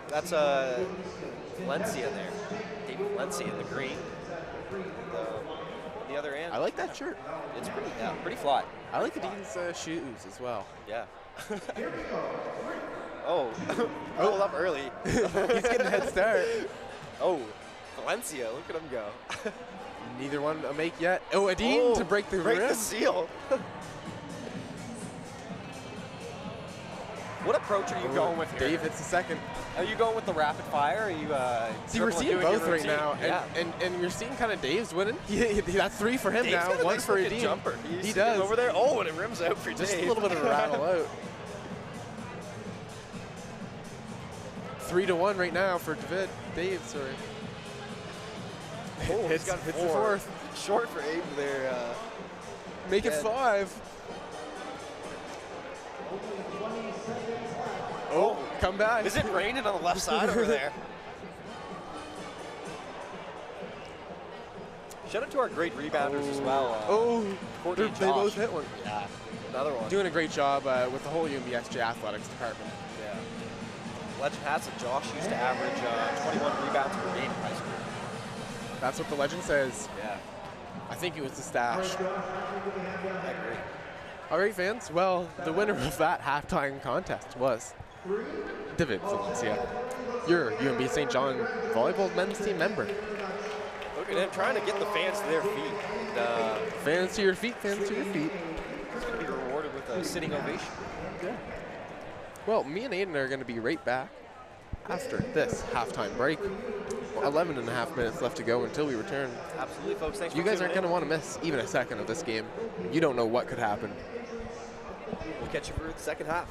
[SPEAKER 3] That's Valencia there. David Valencia in the green. The other end.
[SPEAKER 1] I like that shirt.
[SPEAKER 3] It's pretty fly.
[SPEAKER 1] I like the Dean's shoes as well.
[SPEAKER 3] Yeah. Oh, rolled up early.
[SPEAKER 1] He's getting a head start.
[SPEAKER 3] Oh, Valencia, look at him go.
[SPEAKER 1] Neither one a make yet. Oh, a Dean to break the rim.
[SPEAKER 3] the seal. What approach are you going with here?
[SPEAKER 1] Dave hits the second.
[SPEAKER 3] Are you going with the rapid fire? Or are you
[SPEAKER 1] See, we're seeing both right now,
[SPEAKER 3] Yeah.
[SPEAKER 1] and you're seeing kind of Dave's winning. That's 3 for him
[SPEAKER 3] Dave's
[SPEAKER 1] now,
[SPEAKER 3] got a
[SPEAKER 1] 1
[SPEAKER 3] nice
[SPEAKER 1] for
[SPEAKER 3] looking
[SPEAKER 1] Dean.
[SPEAKER 3] jumper.
[SPEAKER 1] He does.
[SPEAKER 3] Over there. Oh, and it rims out for
[SPEAKER 1] Just
[SPEAKER 3] Dave.
[SPEAKER 1] a little bit of a rattle out. 3-1 right now for Dave, sorry.
[SPEAKER 3] Oh,
[SPEAKER 1] hits
[SPEAKER 3] he's got
[SPEAKER 1] the
[SPEAKER 3] 4.
[SPEAKER 1] fourth.
[SPEAKER 3] Short for Abe there.
[SPEAKER 1] Make it 5. Oh, come back.
[SPEAKER 3] Is it raining on the left side over there? Shout out to our great rebounders as well. Courtney
[SPEAKER 1] they
[SPEAKER 3] and
[SPEAKER 1] both
[SPEAKER 3] Josh.
[SPEAKER 1] hit one.
[SPEAKER 3] Yeah, another one.
[SPEAKER 1] Doing a great job with the whole UNBSJ athletics department.
[SPEAKER 3] Yeah. Legend has it. Josh used to average 21 rebounds per game in high school.
[SPEAKER 1] That's what the legend says.
[SPEAKER 3] Yeah.
[SPEAKER 1] I think it was the stash.
[SPEAKER 3] I agree.
[SPEAKER 1] All right, fans. Well, the winner of that halftime contest was David Valencia, your UNB St. John volleyball men's team member.
[SPEAKER 3] Look at him trying to get the fans to their feet. And,
[SPEAKER 1] fans to your feet, fans to your feet.
[SPEAKER 3] he's going to be rewarded with a sitting ovation.
[SPEAKER 1] Yeah. Well, me and Aiden are going to be right back after this halftime break. 11 and a half minutes left to go until we return.
[SPEAKER 3] Absolutely, folks. Thanks
[SPEAKER 1] You
[SPEAKER 3] for
[SPEAKER 1] guys aren't
[SPEAKER 3] tuning
[SPEAKER 1] going to want to miss even a second of this game. You don't know what could happen.
[SPEAKER 3] We'll catch you for the second half.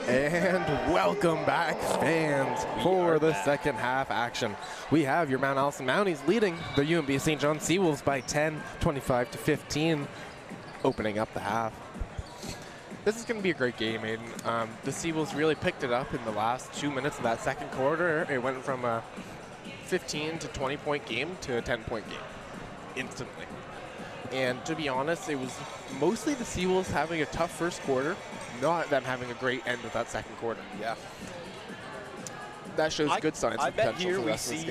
[SPEAKER 1] And welcome back, fans, for the second half action. We have your Mount Allison Mounties leading the UNBSJ St. John Seawolves by 10, 25-15, opening up the half. This is going to be a great game, Aiden. The Seawolves really picked it up in the last 2 minutes of that second quarter. It went from a 15 to 20 point game to a 10-point game instantly. And to be honest, it was mostly the Seawolves having a tough first quarter, not them having a great end of that second quarter.
[SPEAKER 3] Yeah.
[SPEAKER 1] That shows good signs of potential.
[SPEAKER 3] I bet here
[SPEAKER 1] for
[SPEAKER 3] we see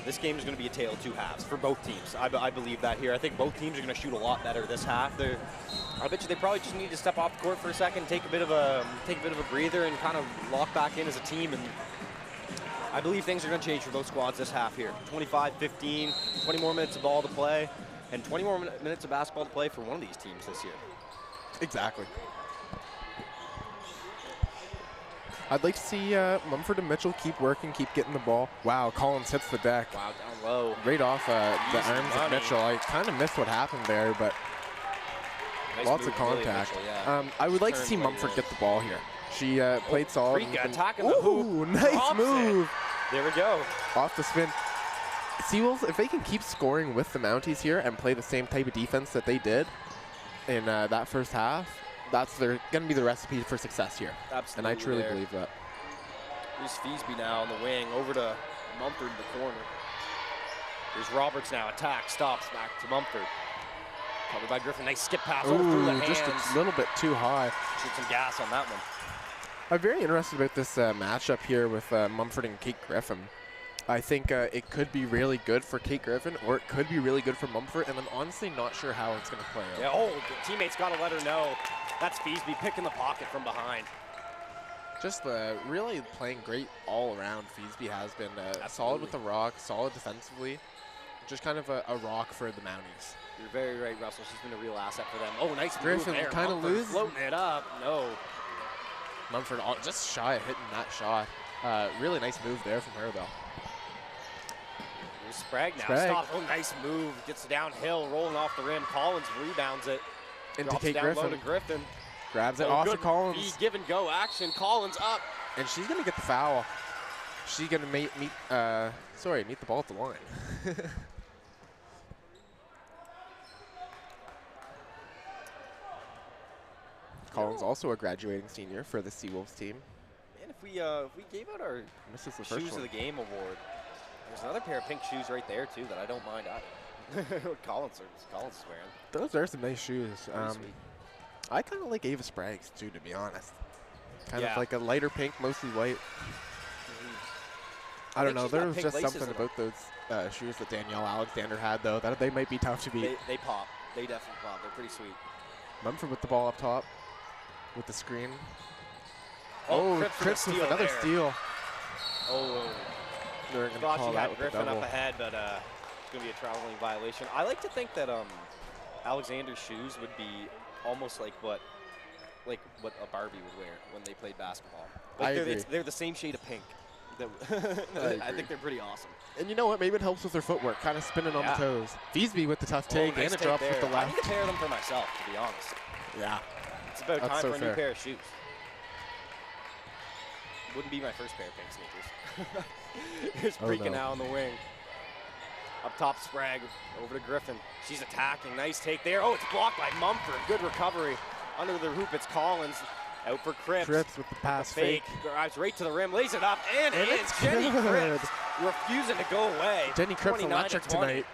[SPEAKER 3] this game is going to be a tale of two halves for both teams. I believe that here. I think both teams are going to shoot a lot better this half. I bet you they probably just need to step off the court for a second, take a bit of a breather, and kind of lock back in as a team. And I believe things are going to change for both squads this half here. 25-15, 20 more minutes of ball to play, and 20 more minutes of basketball to play for one of these teams this year.
[SPEAKER 1] Exactly. I'd like to see Mumford and Mitchell keep working, keep getting the ball. Wow, Collins hits the deck.
[SPEAKER 3] Wow, down low.
[SPEAKER 1] Right off the arms of Mitchell. I kind of missed what happened there, but
[SPEAKER 3] Nice
[SPEAKER 1] lots
[SPEAKER 3] move,
[SPEAKER 1] of contact.
[SPEAKER 3] Mitchell, yeah.
[SPEAKER 1] I would like to see Mumford get the ball here. She played solid.
[SPEAKER 3] Attacking the hoop.
[SPEAKER 1] Ooh, nice move.
[SPEAKER 3] There we go.
[SPEAKER 1] Off the spin. Seawolves, if they can keep scoring with the Mounties here and play the same type of defense that they did in that first half, that's going to be the recipe for success here.
[SPEAKER 3] Absolutely.
[SPEAKER 1] And I truly believe that.
[SPEAKER 3] Here's Feasby now on the wing, over to Mumford in the corner. Here's Roberts now, attack, stops, back to Mumford. Covered by Griffin, nice skip pass over through the hands.
[SPEAKER 1] Just a little bit too high.
[SPEAKER 3] Shoot some gas on that one.
[SPEAKER 1] I'm very interested about this matchup here with Mumford and Kate Griffin. I think it could be really good for Kate Griffin, or it could be really good for Mumford, and I'm honestly not sure how it's going to play out.
[SPEAKER 3] Yeah, the teammates got to let her know. That's Feasby picking the pocket from behind.
[SPEAKER 1] Just really playing great all around. Feasby has been solid with the rock, solid defensively. Just kind of a rock for the Mounties.
[SPEAKER 3] You're very right, Russell. She's been a real asset for them. Oh, nice
[SPEAKER 1] Griffin
[SPEAKER 3] move there.
[SPEAKER 1] Kind of loses.
[SPEAKER 3] Floating it up. No.
[SPEAKER 1] Mumford just shy of hitting that shot. Really nice move there from her, though.
[SPEAKER 3] Here's Sprague now. Stops. Oh, nice move. Gets downhill, rolling off the rim. Collins rebounds it.
[SPEAKER 1] Into
[SPEAKER 3] Drops
[SPEAKER 1] Kate
[SPEAKER 3] down
[SPEAKER 1] Griffin.
[SPEAKER 3] Low to Griffin.
[SPEAKER 1] Grabs it off to Collins.
[SPEAKER 3] Give and go action. Collins up.
[SPEAKER 1] And she's going to get the foul. She's going to meet the ball at the line. Collins also a graduating senior for the Seawolves team.
[SPEAKER 3] Man, if we gave out our Shoes of the Game award, there's another pair of pink shoes right there too that I don't mind either. Collins is wearing.
[SPEAKER 1] Those are some nice shoes.
[SPEAKER 3] Sweet.
[SPEAKER 1] I kind of like Ava Sprague's too, to be honest. Kind of like a lighter pink, mostly white. I don't know. There was just something about those shoes that Danielle Alexander had, though, that they might be tough to beat.
[SPEAKER 3] They pop. They definitely pop. They're pretty sweet.
[SPEAKER 1] Mumford with the ball up top. With the screen.
[SPEAKER 3] Cripps with
[SPEAKER 1] another steal.
[SPEAKER 3] Oh,
[SPEAKER 1] they're going to call that with
[SPEAKER 3] Griffin up ahead, but it's going to be a traveling violation. I like to think that Alexander's shoes would be almost like what a Barbie would wear when they played basketball. They're the same shade of pink. I think they're pretty awesome.
[SPEAKER 1] And you know what? Maybe it helps with their footwork, kind of spinning on the toes. Feasby with the tough take, and it drops with the left.
[SPEAKER 3] I need to pair them for myself, to be honest.
[SPEAKER 1] Yeah.
[SPEAKER 3] It's about time for a new pair of shoes. Wouldn't be my first pair of pink sneakers. Here's Preeka now on the wing. Up top, Sprague. Over to Griffin. She's attacking. Nice take there. Oh, it's blocked by Mumford. Good recovery. Under the hoop, it's Collins. Out for Cripps.
[SPEAKER 1] Cripps with the pass fake.
[SPEAKER 3] Drives right to the rim. Lays it up. And it's Jenny Cripps refusing to go away.
[SPEAKER 1] Jenny Cripps electric tonight.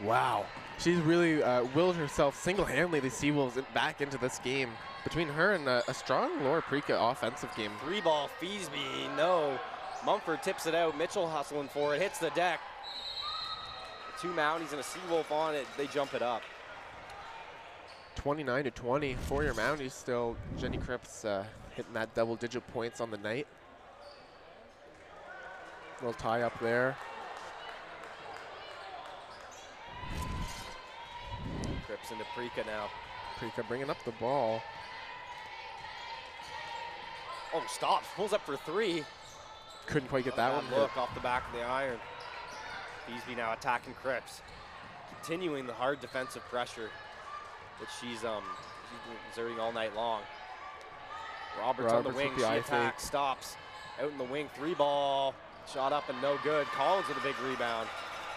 [SPEAKER 1] Wow. She's really willed herself single-handedly the Seawolves back into this game. Between her and a strong Laura Preeka offensive game.
[SPEAKER 3] 3-ball Feasby, no. Mumford tips it out. Mitchell hustling for it. Hits the deck. Two Mounties and a Seawolf on it. They jump it up.
[SPEAKER 1] 29-20 for your Mounties still. Jenny Cripps hitting that double-digit points on the night. Little tie up there.
[SPEAKER 3] Cripps into Preeka now.
[SPEAKER 1] Preeka bringing up the ball.
[SPEAKER 3] Oh, stops. Pulls up for three.
[SPEAKER 1] Couldn't quite get that one.
[SPEAKER 3] Look off the back of the iron. Feasby now attacking Cripps. Continuing the hard defensive pressure that she's been exerting all night long. Roberts on the wing, she attacks, stops. Out in the wing, 3-ball. Shot up and no good. Collins with a big rebound.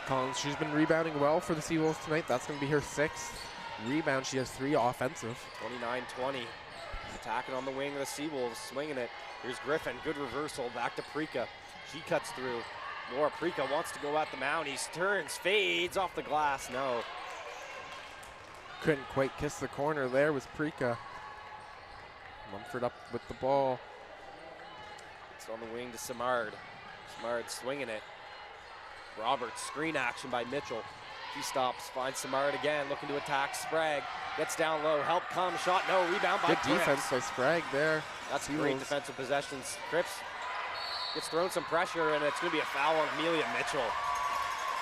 [SPEAKER 1] Collins, she's been rebounding well for the Seawolves tonight. That's going to be her 6th rebound. She has 3 offensive.
[SPEAKER 3] 29-20. Attacking on the wing of the Seawolves, swinging it. Here's Griffin, good reversal, back to Prika. She cuts through. Laura Prika wants to go at the Mounties, turns, fades off the glass, no.
[SPEAKER 1] Couldn't quite kiss the corner there with Prika. Mumford up with the ball.
[SPEAKER 3] It's on the wing to Simard. Simard swinging it. Roberts, screen action by Mitchell. She stops, finds Simard again, looking to attack Sprague. Gets down low, help comes, shot no, rebound by
[SPEAKER 1] Good
[SPEAKER 3] Cripps.
[SPEAKER 1] defense by Sprague there.
[SPEAKER 3] That's great defensive possessions. Cripps gets thrown some pressure, and it's going to be a foul on Amelia Mitchell.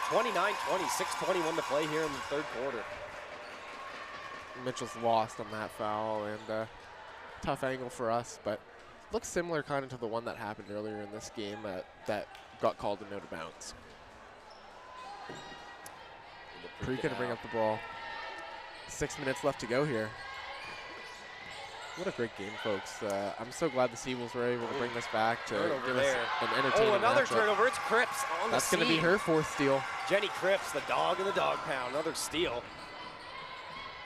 [SPEAKER 3] 29-20, 6:21 to play here in the 3rd quarter.
[SPEAKER 1] Mitchell's lost on that foul, and tough angle for us, but looks similar kind of to the one that happened earlier in this game that got called a out of bounds. Prika to bring up the ball. 6 minutes left to go here. What a great game, folks. I'm so glad the Seawolves were able to bring this back to give us an entertaining
[SPEAKER 3] another
[SPEAKER 1] matchup.
[SPEAKER 3] turnover. It's Cripps on
[SPEAKER 1] That's
[SPEAKER 3] the
[SPEAKER 1] going to be her 4th steal.
[SPEAKER 3] Jenny Cripps, the dog in the dog pound. Another steal.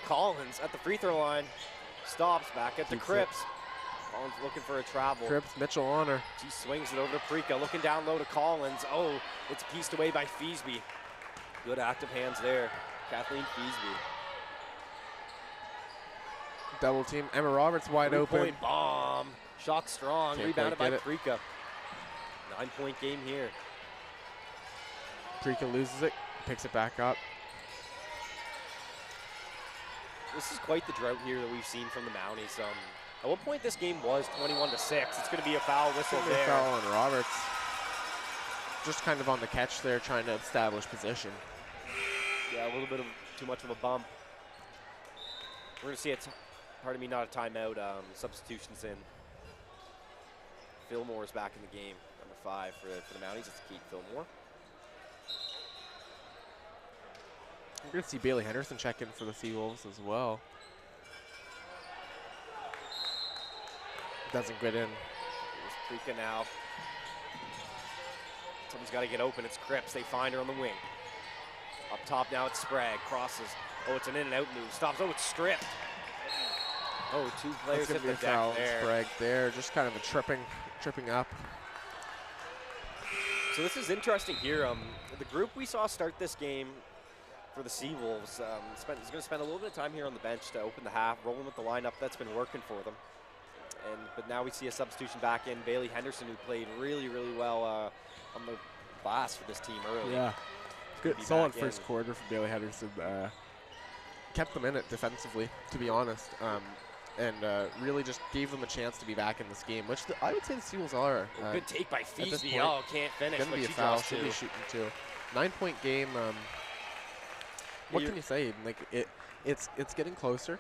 [SPEAKER 3] Collins at the free throw line. Stops back at the Cripps. Collins looking for a travel.
[SPEAKER 1] Cripps, Mitchell on her.
[SPEAKER 3] She swings it over to Prika, looking down low to Collins. Oh, it's pieced away by Feasby. Good active hands there. Kathleen Feasby.
[SPEAKER 1] Double team. Emma Roberts wide open.
[SPEAKER 3] 3-point bomb. Shot strong.
[SPEAKER 1] Can't
[SPEAKER 3] rebounded by
[SPEAKER 1] quite get
[SPEAKER 3] Prika. 9-point game here.
[SPEAKER 1] Prika loses it. Picks it back up.
[SPEAKER 3] This is quite the drought here that we've seen from the Mounties. At one point this game was 21-6. It's going to be a foul whistle there.
[SPEAKER 1] Foul on Roberts. Just kind of on the catch there, trying to establish position.
[SPEAKER 3] Yeah, a little bit of too much of a bump. We're going to see it's, pardon me, not a timeout. Substitutions in. Fillmore's back in the game, number 5 for the Mounties. It's Kate Fillmore.
[SPEAKER 1] We're going to see Bailey Henderson check in for the Seawolves as well. Doesn't get in.
[SPEAKER 3] Here's Prika now. Someone's got to get open. It's Cripps. They find her on the wing. Up top now it's Sprague. Crosses. Oh, it's an in and out move. Stops. Oh, it's stripped. Oh, 2 players hit the deck there.
[SPEAKER 1] Sprague there. Just kind of a tripping up.
[SPEAKER 3] So this is interesting here. The group we saw start this game for the Seawolves is going to spend a little bit of time here on the bench to open the half, rolling with the lineup that's been working for them. But now we see a substitution back in, Bailey Henderson, who played really, really well on the glass for this team early.
[SPEAKER 1] Yeah, good, solid first quarter for Bailey Henderson. Kept them in it defensively, to be honest, and really just gave them a chance to be back in this game, which I would say the Seawolves are.
[SPEAKER 3] Good take by Feasby. Oh, can't finish.
[SPEAKER 1] Gonna be a foul. Should be shooting too. 9-point game. What can you say? Like it's getting closer.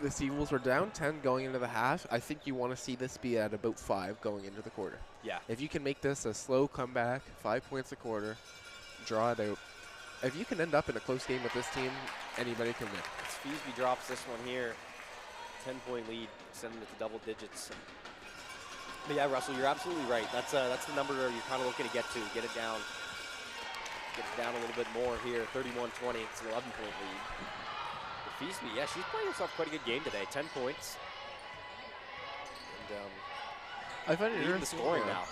[SPEAKER 1] The Seawolves were down 10 going into the half. I think you want to see this be at about 5 going into the quarter.
[SPEAKER 3] Yeah.
[SPEAKER 1] If you can make this a slow comeback, 5 points a quarter, draw it out. If you can end up in a close game with this team, anybody can win.
[SPEAKER 3] Feasby drops this one here. 10-point lead, sending it to double digits. But yeah, Russell, you're absolutely right. That's the number you're kind of looking to get to. Get it down. Get it down a little bit more here. 31-20. It's an 11-point lead. But Feasby, yeah, she's playing herself quite a good game today. 10 points. And
[SPEAKER 1] I find it interesting.
[SPEAKER 3] The scoring now.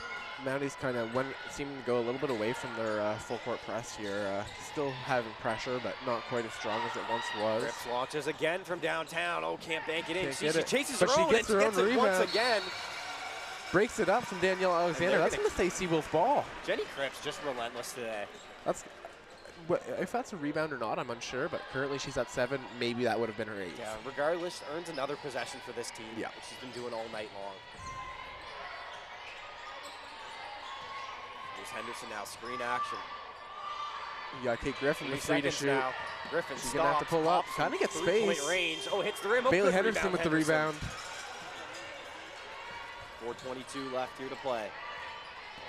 [SPEAKER 1] Mounties kind of seeming to go a little bit away from their full court press here. Still having pressure, but not quite as strong as it once was.
[SPEAKER 3] Cripps launches again from downtown. Oh, can't bank it in.
[SPEAKER 1] She
[SPEAKER 3] chases
[SPEAKER 1] but
[SPEAKER 3] her own.
[SPEAKER 1] She gets her own rebound.
[SPEAKER 3] Once again.
[SPEAKER 1] Breaks it up from Danielle Alexander. That's going to stay Seawolf ball.
[SPEAKER 3] Jenny Cripps just relentless today.
[SPEAKER 1] If that's a rebound or not, I'm unsure, but currently she's at 7. Maybe that would have been her 8th.
[SPEAKER 3] Yeah, regardless, earns another possession for this team,
[SPEAKER 1] yeah,
[SPEAKER 3] which she's been doing all night long. There's Henderson now, screen action.
[SPEAKER 1] You got Kate Griffin with 3 to shoot.
[SPEAKER 3] Now. Griffin
[SPEAKER 1] She's going to have to pull up. Kind of get space.
[SPEAKER 3] Range. Oh, hits the rim.
[SPEAKER 1] Bailey Henderson with the rebound.
[SPEAKER 3] 4:22 left here to play.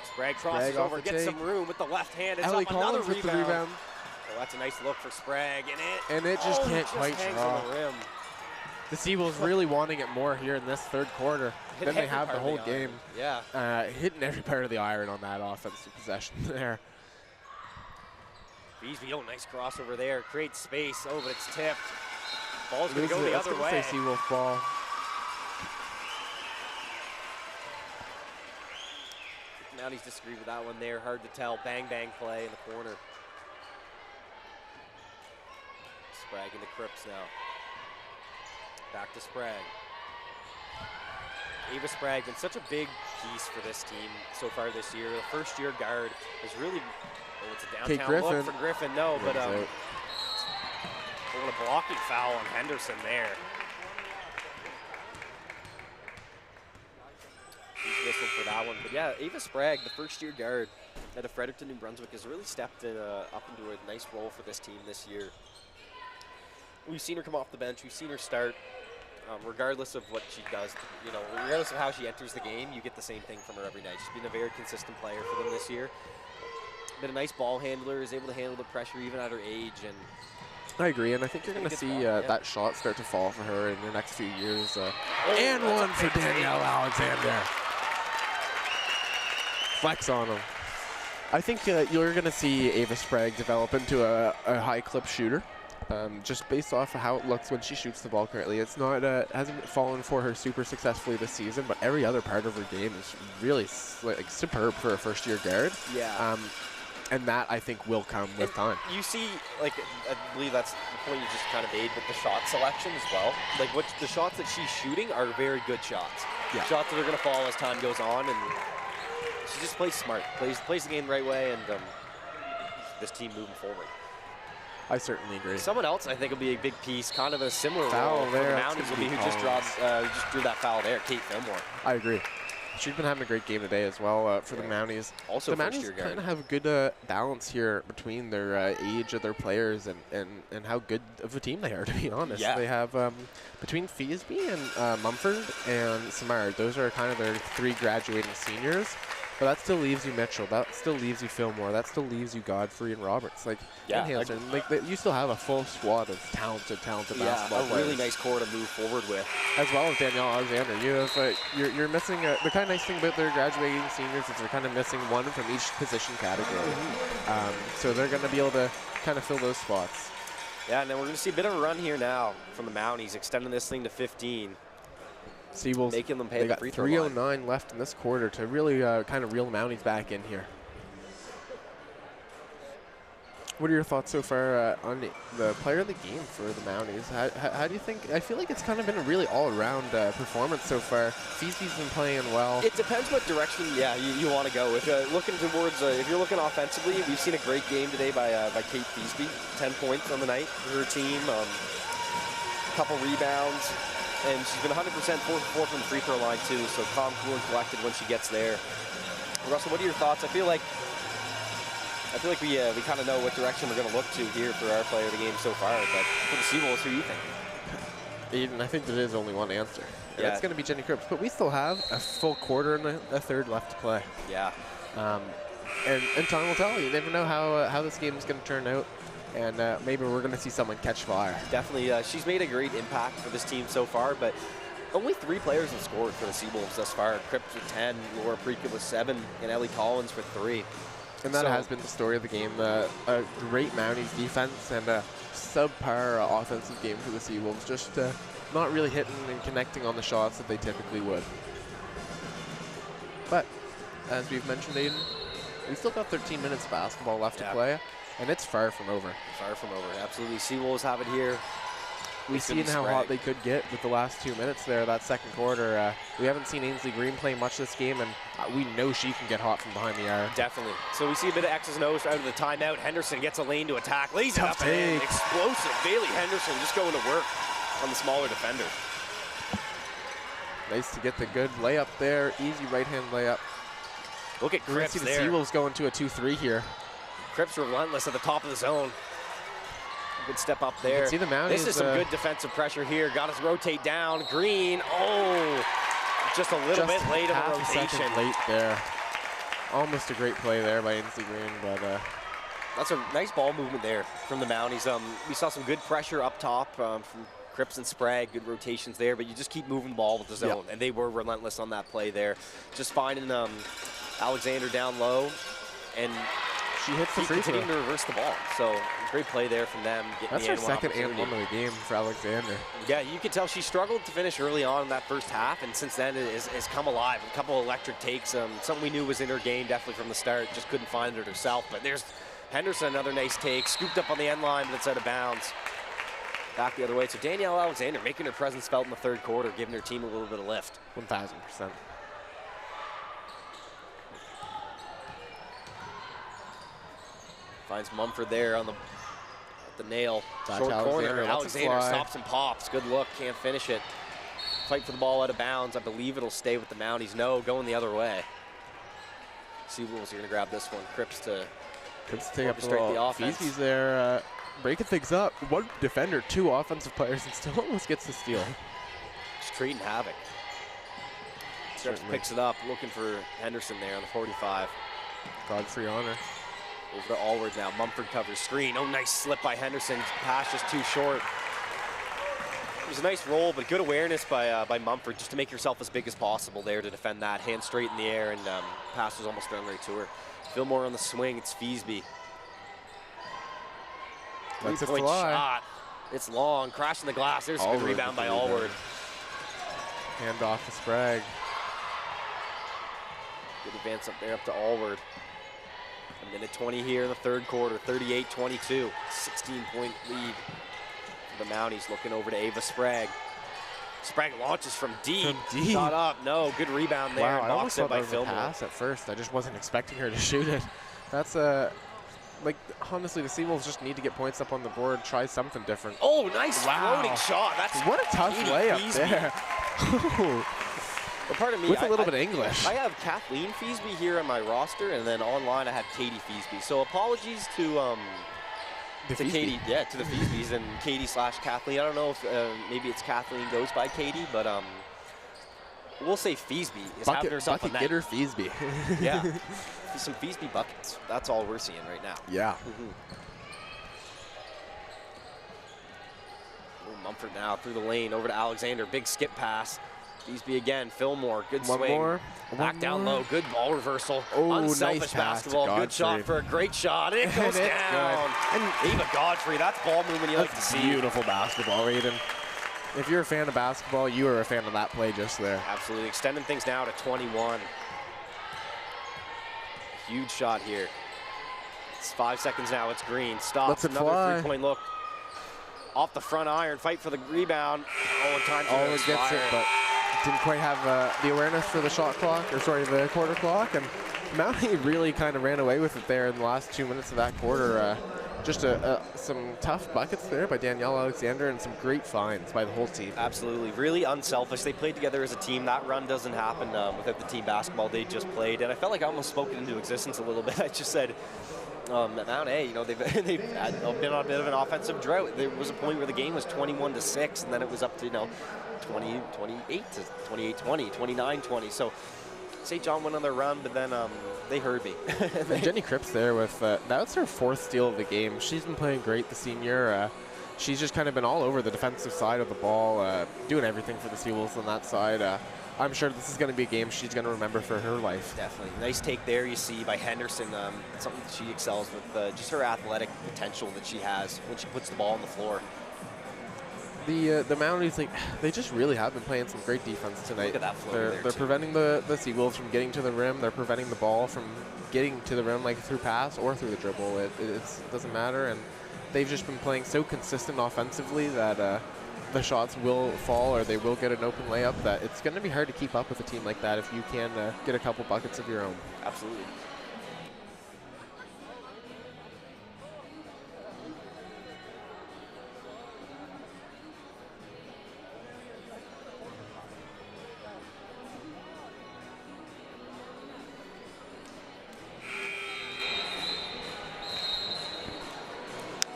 [SPEAKER 3] Sprague crosses over, gets some room with the left hand. It's
[SPEAKER 1] Ellie
[SPEAKER 3] up another
[SPEAKER 1] Collins with the rebound.
[SPEAKER 3] Oh, that's a nice look for Sprague,
[SPEAKER 1] and it just can't quite
[SPEAKER 3] hangs
[SPEAKER 1] draw.
[SPEAKER 3] on the rim.
[SPEAKER 1] the Seawolves really wanting it more here in this third quarter than they have the whole game.
[SPEAKER 3] Yeah.
[SPEAKER 1] Hitting every part of the iron on that offensive possession there.
[SPEAKER 3] Feasby, oh, nice crossover there. Creates space. Oh, but it's tipped. Ball's going to go the other way.
[SPEAKER 1] Say Seawolf ball.
[SPEAKER 3] Mounties disagree with that one there. Hard to tell. Bang, bang play in the corner. Sprague into Cripps now. Back to Sprague. Ava Sprague been such a big piece for this team so far this year. The first-year guard has really. Oh, it's a downtown look for Griffin. No, but what a blocking foul on Henderson there. He's whistled for that one. But yeah, Ava Sprague, the first-year guard out of Fredericton, New Brunswick, has really stepped up into a nice role for this team this year. We've seen her come off the bench. We've seen her start. Regardless of what she does, you know, regardless of how she enters the game, you get the same thing from her every night. She's been a very consistent player for them this year. Been a nice ball handler, is able to handle the pressure even at her age. And
[SPEAKER 1] I agree, and I think you're going to see that shot start to fall for her in the next few years. And one for Danielle Alexander. Flex on him. I think you're going to see Ava Sprague develop into a high clip shooter. Just based off of how it looks when she shoots the ball currently. It's not hasn't fallen for her super successfully this season, but every other part of her game is really like superb for a first-year guard.
[SPEAKER 3] Yeah.
[SPEAKER 1] And that, I think, will come with time.
[SPEAKER 3] You see, like, I believe that's the point you just kind of made with the shot selection as well. Like, the shots that she's shooting are very good shots. Yeah. Shots that are going to fall as time goes on, and she just plays smart, plays the game the right way, and this team moving forward.
[SPEAKER 1] I certainly agree.
[SPEAKER 3] Someone else I think will be a big piece, kind of a similar
[SPEAKER 1] foul
[SPEAKER 3] role
[SPEAKER 1] there.
[SPEAKER 3] For the Mounties will be who just drew that foul there, Kate Fillmore.
[SPEAKER 1] I agree. She's been having a great game today as well for the Mounties.
[SPEAKER 3] Also,
[SPEAKER 1] the Mounties kind of have a good balance here between their age of their players and how good of a team they are, to be honest.
[SPEAKER 3] Yeah.
[SPEAKER 1] They have between Feasby and Mumford and Samard, those are kind of their three graduating seniors. But that still leaves you Mitchell. That still leaves you Fillmore. That still leaves you Godfrey and Roberts. Like, and Hanson. Like, you still have a full squad of talented basketball players.
[SPEAKER 3] A really nice core to move forward with.
[SPEAKER 1] As well as Danielle Alexander. You have, you're missing the kind of nice thing about their graduating seniors is they're kind of missing one from each position category. So they're going to be able to kind of fill those spots.
[SPEAKER 3] Yeah, and then we're going to see a bit of a run here now from the Mounties, extending this thing to 15.
[SPEAKER 1] Seawolves,
[SPEAKER 3] making them pay the free throw line.
[SPEAKER 1] 3:09 left in this quarter to really kind of reel the Mounties back in here. What are your thoughts so far on the player of the game for the Mounties? How do you think? I feel like it's kind of been a really all-around performance so far. Feasy's been playing well.
[SPEAKER 3] It depends what direction, you want to go. If you're looking towards, if you're looking offensively, we've seen a great game today by Kate Feasby. 10 points on the night for her team. A couple rebounds. And she's been 100% 4 from the free throw line, too, so calm, cool, and collected when she gets there. Russell, what are your thoughts? I feel like we kind of know what direction we're going to look to here for our player of the game so far, but for the Seawolves, who do you think?
[SPEAKER 1] Aiden, I think there is only one answer. And it's going to be Jenny Cripps, but we still have a full quarter and a third left to play.
[SPEAKER 3] Yeah.
[SPEAKER 1] And time will tell. You never know how this game is going to turn out. And maybe we're going to see someone catch fire.
[SPEAKER 3] Definitely. She's made a great impact for this team so far, but only 3 players have scored for the Seawolves thus far. Cripps with 10, Laura Preeka with 7, and Ellie Collins for 3.
[SPEAKER 1] And that has been the story of the game. A great Mounties defense and a subpar offensive game for the Seawolves. Just not really hitting and connecting on the shots that they typically would. But as we've mentioned, Aiden, we still got 13 minutes of basketball left to play. And it's far from over.
[SPEAKER 3] Far from over, absolutely. Seawolves have it here.
[SPEAKER 1] We've seen how hot they could get with the last 2 minutes there, that second quarter. We haven't seen Ainsley Green play much this game, and we know she can get hot from behind the arc.
[SPEAKER 3] Definitely. So we see a bit of X's and O's out of the timeout. Henderson gets a lane to attack, lays it up and in. Explosive. Bailey Henderson just going to work on the smaller defender.
[SPEAKER 1] Nice to get the good layup there. Easy right-hand layup.
[SPEAKER 3] Look at Cripps there.
[SPEAKER 1] See the Seawolves going to a 2-3 here.
[SPEAKER 3] Cripps relentless at the top of the zone. Good step up there.
[SPEAKER 1] You can see the Mounties,
[SPEAKER 3] this is some good defensive pressure here. Got us rotate down. Green. Oh, just a little bit late of a rotation.
[SPEAKER 1] Second late there. Almost a great play there by Ainsley Green, but
[SPEAKER 3] that's a nice ball movement there from the Mounties. We saw some good pressure up top from Cripps and Sprague, good rotations there, but you just keep moving the ball with the zone, and they were relentless on that play there. Just finding Alexander down low, and
[SPEAKER 1] she hits the free throw.
[SPEAKER 3] Continuing to reverse the ball. So great play there from them.
[SPEAKER 1] That's her second and one of the game for Alexander.
[SPEAKER 3] Yeah, you could tell she struggled to finish early on in that first half, and since then it has come alive. A couple of electric takes, something we knew was in her game definitely from the start, just couldn't find it herself. But there's Henderson, another nice take, scooped up on the end line, but it's out of bounds. Back the other way. So Danielle Alexander making her presence felt in the third quarter, giving her team a little bit of lift.
[SPEAKER 1] 1,000%.
[SPEAKER 3] Finds Mumford there on the nail.
[SPEAKER 1] Back
[SPEAKER 3] Short corner.
[SPEAKER 1] Alexander
[SPEAKER 3] Stops and pops. Good look. Can't finish it. Fight for the ball out of bounds. I believe it'll stay with the Mounties. No, going the other way. Seawolves are going to grab this one. Cripps to
[SPEAKER 1] take up the offense. Feezy's there. Breaking things up. One defender, two offensive players, and still almost gets the steal.
[SPEAKER 3] Just creating havoc. Cripps picks it up, looking for Henderson there on the 45.
[SPEAKER 1] Godfrey Honor.
[SPEAKER 3] Over to Allward now. Mumford covers screen. Oh, nice slip by Henderson. Pass just too short. It was a nice roll, but good awareness by Mumford just to make herself as big as possible there to defend that. Hand straight in the air, and pass was almost thrown right to her. Fillmore on the swing. It's Feasby. Three-point shot. It's long. Crashing the glass. There's a good rebound by Allward.
[SPEAKER 1] Hand off to Sprague.
[SPEAKER 3] Good advance up there up to Allward. A minute 20 here in the third quarter. 38-22. 16-point lead for the Mounties. Looking over to Ava Sprague. Sprague launches from deep. Shot up. No. Good rebound there.
[SPEAKER 1] Wow, I almost thought
[SPEAKER 3] by
[SPEAKER 1] that was a pass at first. I just wasn't expecting her to shoot it. That's a... Like, honestly, the Seawolves just need to get points up on the board, try something different.
[SPEAKER 3] Oh, nice floating shot. That's
[SPEAKER 1] what a tough layup there.
[SPEAKER 3] Well, pardon me.
[SPEAKER 1] With a little bit of English.
[SPEAKER 3] I have Kathleen Feasby here on my roster, and then online I have Katie Feasby. So apologies to Katie, to the Feasbys and Katie/Kathleen. I don't know if maybe it's Kathleen goes by Katie, but we'll say Feasby is having herself a night.
[SPEAKER 1] Getter Feasby.
[SPEAKER 3] Yeah. Some Feasby buckets. That's all we're seeing right now.
[SPEAKER 1] Yeah.
[SPEAKER 3] Mumford now through the lane over to Alexander. Big skip pass. Feasby again. Fillmore. Good
[SPEAKER 1] One
[SPEAKER 3] swing.
[SPEAKER 1] more.
[SPEAKER 3] Back down low. Good ball reversal.
[SPEAKER 1] Oh,
[SPEAKER 3] unselfish
[SPEAKER 1] nice
[SPEAKER 3] basketball.
[SPEAKER 1] pass to
[SPEAKER 3] Good shot for a great shot. It goes down. And Ava Godfrey. That's ball movement you like to see.
[SPEAKER 1] Beautiful basketball, Aiden. If you're a fan of basketball, you are a fan of that play just there.
[SPEAKER 3] Absolutely. Extending things now to 21. Huge shot here. It's 5 seconds now. It's Green. Stops. Another three-point look. Off the front iron. Fight for the rebound. Oh, time to
[SPEAKER 1] Allward gets it, but didn't quite have the awareness for the shot clock, or sorry, the quarter clock. And Mountie really kind of ran away with it there in the last 2 minutes of that quarter. Just some tough buckets there by Danielle Alexander and some great finds by the whole team.
[SPEAKER 3] Absolutely. Really unselfish. They played together as a team. That run doesn't happen without the team basketball they just played. And I felt like I almost spoke it into existence a little bit. I just said, Mount A, you know, they've been on a bit of an offensive drought. There was a point where the game was 21-6, and then it was up to, 28 to 28-20, 29-20. So St. John went on their run, but then they heard me.
[SPEAKER 1] And Jenny Cripps there with, that's her fourth steal of the game. She's been playing great, the senior. She's just kind of been all over the defensive side of the ball, doing everything for the Seawolves on that side. I'm sure this is going to be a game she's going to remember for her life.
[SPEAKER 3] Definitely. Nice take there, you see, by Henderson. Something that she excels with, just her athletic potential that she has when she puts the ball on the floor.
[SPEAKER 1] The Mounties, they just really have been playing some great defense tonight.
[SPEAKER 3] Look at that floater
[SPEAKER 1] They're preventing the Seawolves from getting to the rim. They're preventing the ball from getting to the rim, like through pass or through the dribble. It doesn't matter. And they've just been playing so consistent offensively that the shots will fall or they will get an open layup, that it's going to be hard to keep up with a team like that if you can get a couple buckets of your own.
[SPEAKER 3] Absolutely.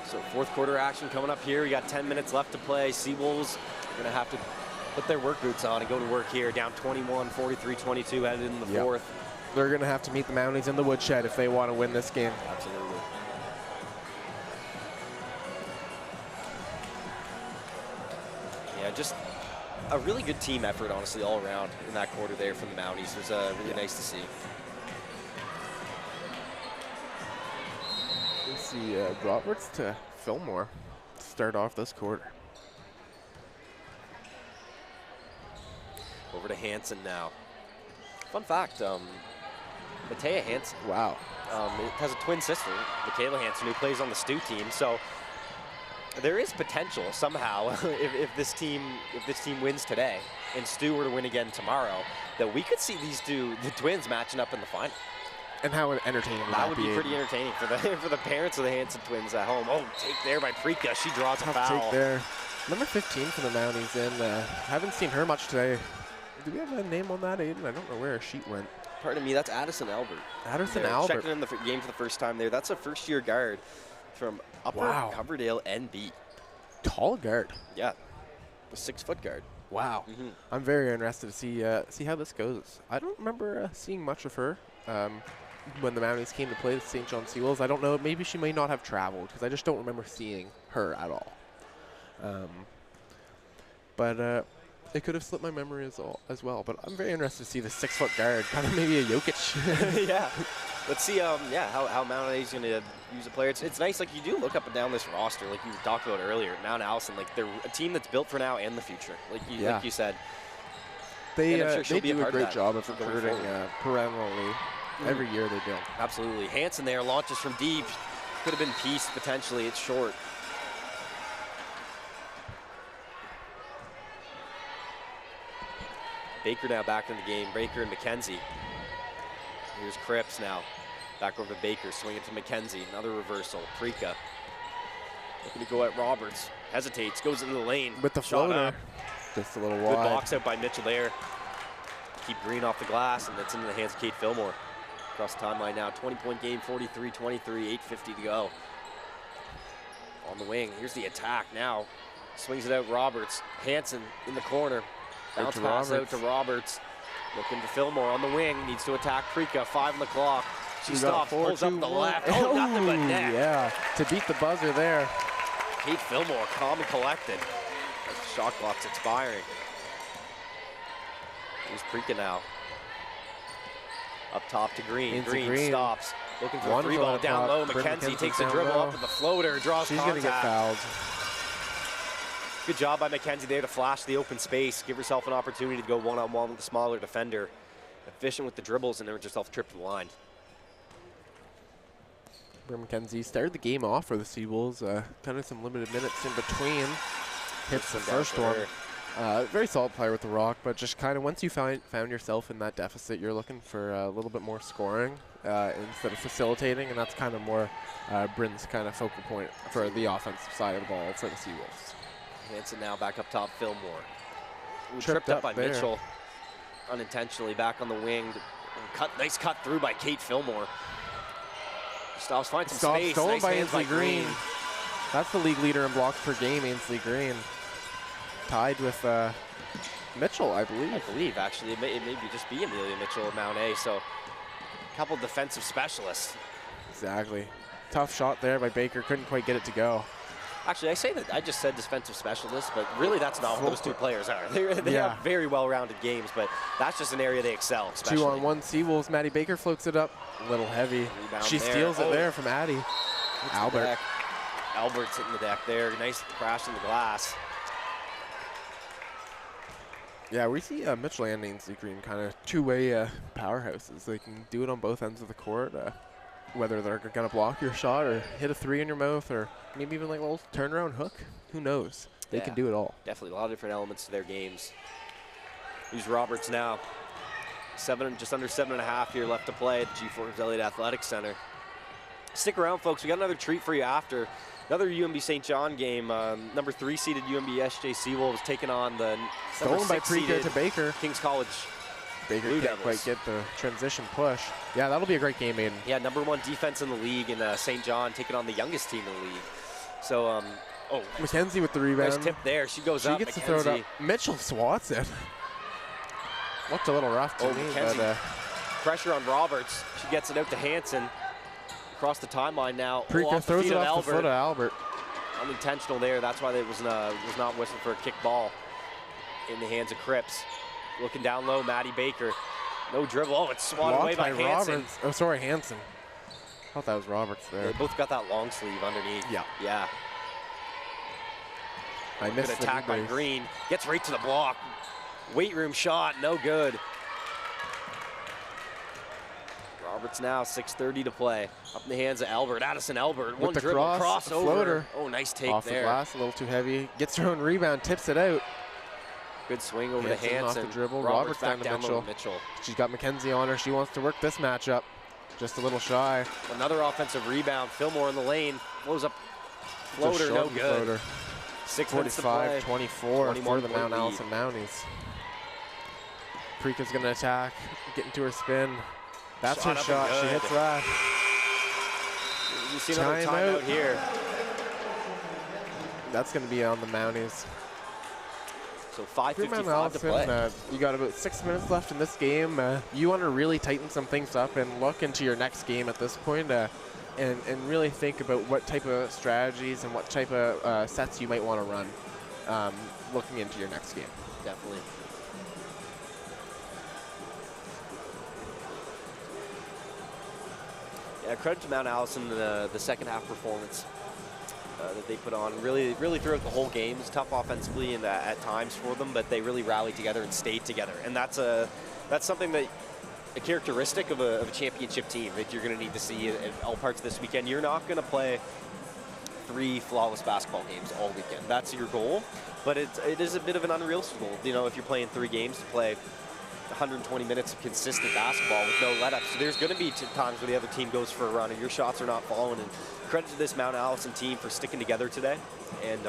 [SPEAKER 3] So fourth quarter action coming up here. We got 10 minutes left to play. Seawolves are going to have to put their work boots on and go to work here. Down 21, 43-22 headed in the fourth.
[SPEAKER 1] They're going to have to meet the Mounties in the woodshed if they want to win this game.
[SPEAKER 3] Absolutely. just a really good team effort, honestly, all around in that quarter there from the Mounties. It was really nice to see.
[SPEAKER 1] We see Roberts to Fillmore to start off this quarter.
[SPEAKER 3] Over to Hansen now. Fun fact, MTA Hansen.
[SPEAKER 1] Wow.
[SPEAKER 3] It has a twin sister, Michaela Hansen, who plays on the Stu team. So there is potential somehow if this team wins today and Stu were to win again tomorrow, that we could see the twins matching up in the final.
[SPEAKER 1] And how entertaining would
[SPEAKER 3] that would be pretty entertaining for the parents of the Hansen twins at home. Oh, take there by Prika. She draws a foul.
[SPEAKER 1] Take there. Number 15 for the Mounties in. Haven't seen her much today. Do we have a name on that, Aiden? I don't know where her sheet went.
[SPEAKER 3] Pardon me, that's Addison Albert.
[SPEAKER 1] Addison Albert.
[SPEAKER 3] Checking in the game for the first time there. That's a first-year guard from Upper Coverdale NB.
[SPEAKER 1] Tall guard.
[SPEAKER 3] Yeah, a 6-foot guard.
[SPEAKER 1] Wow. I'm very interested to see how this goes. I don't remember seeing much of her when the Mounties came to play the St. John Seawolves. I don't know. Maybe she may not have traveled because I just don't remember seeing her at all. But it could have slipped my memory as well. But I'm very interested to see the 6-foot guard, kind of maybe a Jokic.
[SPEAKER 3] Yeah. Let's see, how Mount A is going to use a player. It's nice, like, you do look up and down this roster, like you talked about earlier. Mount Allison, like, they're a team that's built for now and the future, like you said.
[SPEAKER 1] They do a great job of recruiting perennially. Every year they do.
[SPEAKER 3] Absolutely. Hansen there launches from deep. Could have been pieced potentially. It's short. Baker now back in the game. Baker and McKenzie. Here's Cripps now. Back over to Baker, swinging to McKenzie. Another reversal. Prika looking to go at Roberts. Hesitates, goes into the lane.
[SPEAKER 1] With the floater. Just a little wide.
[SPEAKER 3] Good box out by Mitchell there. Keep Green off the glass, and that's into the hands of Kate Fillmore. Across the timeline now. 20-point game, 43-23, 8:50 to go. On the wing, here's the attack now. Swings it out, Roberts. Hansen in the corner. Bounce pass out to Roberts. Looking to Fillmore on the wing. Needs to attack Prika. 5 on the clock. She stops, pulls up the left. Oh, nothing but net.
[SPEAKER 1] Yeah, to beat the buzzer there.
[SPEAKER 3] Kate Fillmore, calm and collected. As the shot clock's expiring. Here's Prika now. Up top to Green. Green stops. Looking for a 3-ball down low. McKenzie takes a dribble up with the floater. Draws contact.
[SPEAKER 1] She's going to get fouled.
[SPEAKER 3] Good job by McKenzie there to flash the open space. Give herself an opportunity to go one-on-one with the smaller defender. Efficient with the dribbles and earns herself a trip to the line.
[SPEAKER 1] McKenzie started the game off for the Seawolves. Kind of some limited minutes in between. Hits the first one. Very solid player with the rock, but just kind of once you found yourself in that deficit, you're looking for a little bit more scoring instead of facilitating, and that's kind of more Bryn's kind of focal point for the offensive side of the ball for the Seawolves.
[SPEAKER 3] Hansen now back up top, Fillmore. Tripped up by Mitchell unintentionally, back on the wing. Nice cut through by Kate Fillmore. Stops, finds some space.
[SPEAKER 1] Stolen
[SPEAKER 3] nice
[SPEAKER 1] by
[SPEAKER 3] hands
[SPEAKER 1] Ainsley Green. That's the league leader in blocks per game, Ainsley Green. Tied with Mitchell, I believe.
[SPEAKER 3] I believe, actually. It may just be Amelia Mitchell at Mount A, so a couple defensive specialists.
[SPEAKER 1] Exactly. Tough shot there by Baker. Couldn't quite get it to go.
[SPEAKER 3] Actually, I just said defensive specialists, but really that's not what those two players are. They have very well-rounded games, but that's just an area they excel, especially.
[SPEAKER 1] 2-on-1 Seawolves. Maddie Baker floats it up. A little heavy.
[SPEAKER 3] Rebound
[SPEAKER 1] she
[SPEAKER 3] there.
[SPEAKER 1] steals it there from Addie. Albert.
[SPEAKER 3] Albert's hitting the deck there. Nice crash in the glass.
[SPEAKER 1] Yeah, we see Mitchell and Ainsley Green kind of two-way powerhouses. They can do it on both ends of the court. Whether they're going to block your shot or hit a 3 in your mouth or maybe even like a little turnaround hook. Who knows? They can do it all.
[SPEAKER 3] Definitely a lot of different elements to their games. Here's Roberts now. Just under 7.5 here left to play at the G4 Elliott Athletics Center. Stick around, folks. We got another treat for you after. Another UNB St. John game. Number 3 seeded UNBSJ Seawolves taking on the
[SPEAKER 1] stolen by Prika to Baker.
[SPEAKER 3] Kings College.
[SPEAKER 1] Baker can't quite get the transition push. Yeah, that'll be a great game, Aiden.
[SPEAKER 3] Yeah, number 1 defense in the league, in St. John taking on the youngest team in the league. So,
[SPEAKER 1] McKenzie with the rebound.
[SPEAKER 3] Nice tip there. She goes up.
[SPEAKER 1] She gets to throw it up. Mitchell swats it. Looked a little rough to me, but
[SPEAKER 3] pressure on Roberts. She gets it out to Hansen. Across the timeline now.
[SPEAKER 1] Prika throws it off the foot of Albert.
[SPEAKER 3] Unintentional there. That's why it was not whistled for a kick ball. in the hands of Cripps. Looking down low, Maddie Baker. No dribble. Oh, it's swatted away by Hansen.
[SPEAKER 1] Roberts. Oh, sorry, Hansen. I thought that was Roberts there.
[SPEAKER 3] They both got that long sleeve underneath.
[SPEAKER 1] Yeah.
[SPEAKER 3] Yeah.
[SPEAKER 1] I missed
[SPEAKER 3] Good attack by Green. Gets right to the block. Weight room shot, no good. Roberts now, 6:30 to play. Up in the hands of Albert. Addison Albert, one dribble, crossover.
[SPEAKER 1] Floater.
[SPEAKER 3] Oh, nice take
[SPEAKER 1] off
[SPEAKER 3] there.
[SPEAKER 1] The glass, a little too heavy. Gets her own rebound, tips it out.
[SPEAKER 3] Good swing over to Hansen.
[SPEAKER 1] Off the dribble.
[SPEAKER 3] Roberts
[SPEAKER 1] down to Mitchell. She's got Mackenzie on her. She wants to work this matchup. Just a little shy.
[SPEAKER 3] Another offensive rebound. Fillmore in the lane. Blows up. Floater, no good.
[SPEAKER 1] Floater.
[SPEAKER 3] 6:45-24
[SPEAKER 1] for the Mount Allison Mounties. Preeka's going to attack, get into her spin. That's her shot. She hits that.
[SPEAKER 3] You see another timeout here.
[SPEAKER 1] That's going to be on the Mounties.
[SPEAKER 3] So 5:55 to play.
[SPEAKER 1] You got about 6 minutes left in this game. You want to really tighten some things up and look into your next game at this point, and really think about what type of strategies and what type of sets you might want to run looking into your next game.
[SPEAKER 3] Definitely. Yeah, credit to Mount Allison, the second half performance that they put on. Really throughout the whole game. It's tough offensively and at times for them, but they really rallied together and stayed together. And that's something that a characteristic of a championship team that you're going to need to see in all parts of this weekend. You're not going to play 3 flawless basketball games all weekend. That's your goal, but it is a bit of an unrealistic goal. You know, if you're playing 3 games to play 120 minutes of consistent basketball with no let-ups. So there's going to be times where the other team goes for a run and your shots are not falling. And credit to this Mount Allison team for sticking together today and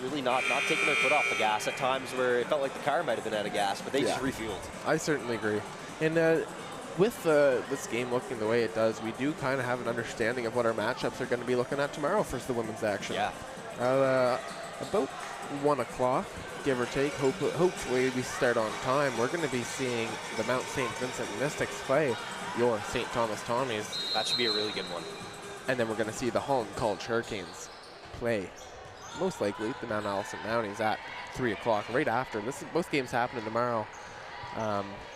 [SPEAKER 3] really not taking their foot off the gas at times where it felt like the car might have been out of gas, but they just refueled.
[SPEAKER 1] I certainly agree. And with this game looking the way it does, we do kind of have an understanding of what our matchups are going to be looking at tomorrow for the women's action.
[SPEAKER 3] Yeah.
[SPEAKER 1] About 1 o'clock, give or take. Hopefully we start on time. We're going to be seeing the Mount St. Vincent Mystics play your St. Thomas Tommies.
[SPEAKER 3] That should be a really good one.
[SPEAKER 1] And then we're going to see the Holland College Hurricanes play, most likely, the Mount Allison Mounties at 3 o'clock, right after. Both games happening tomorrow.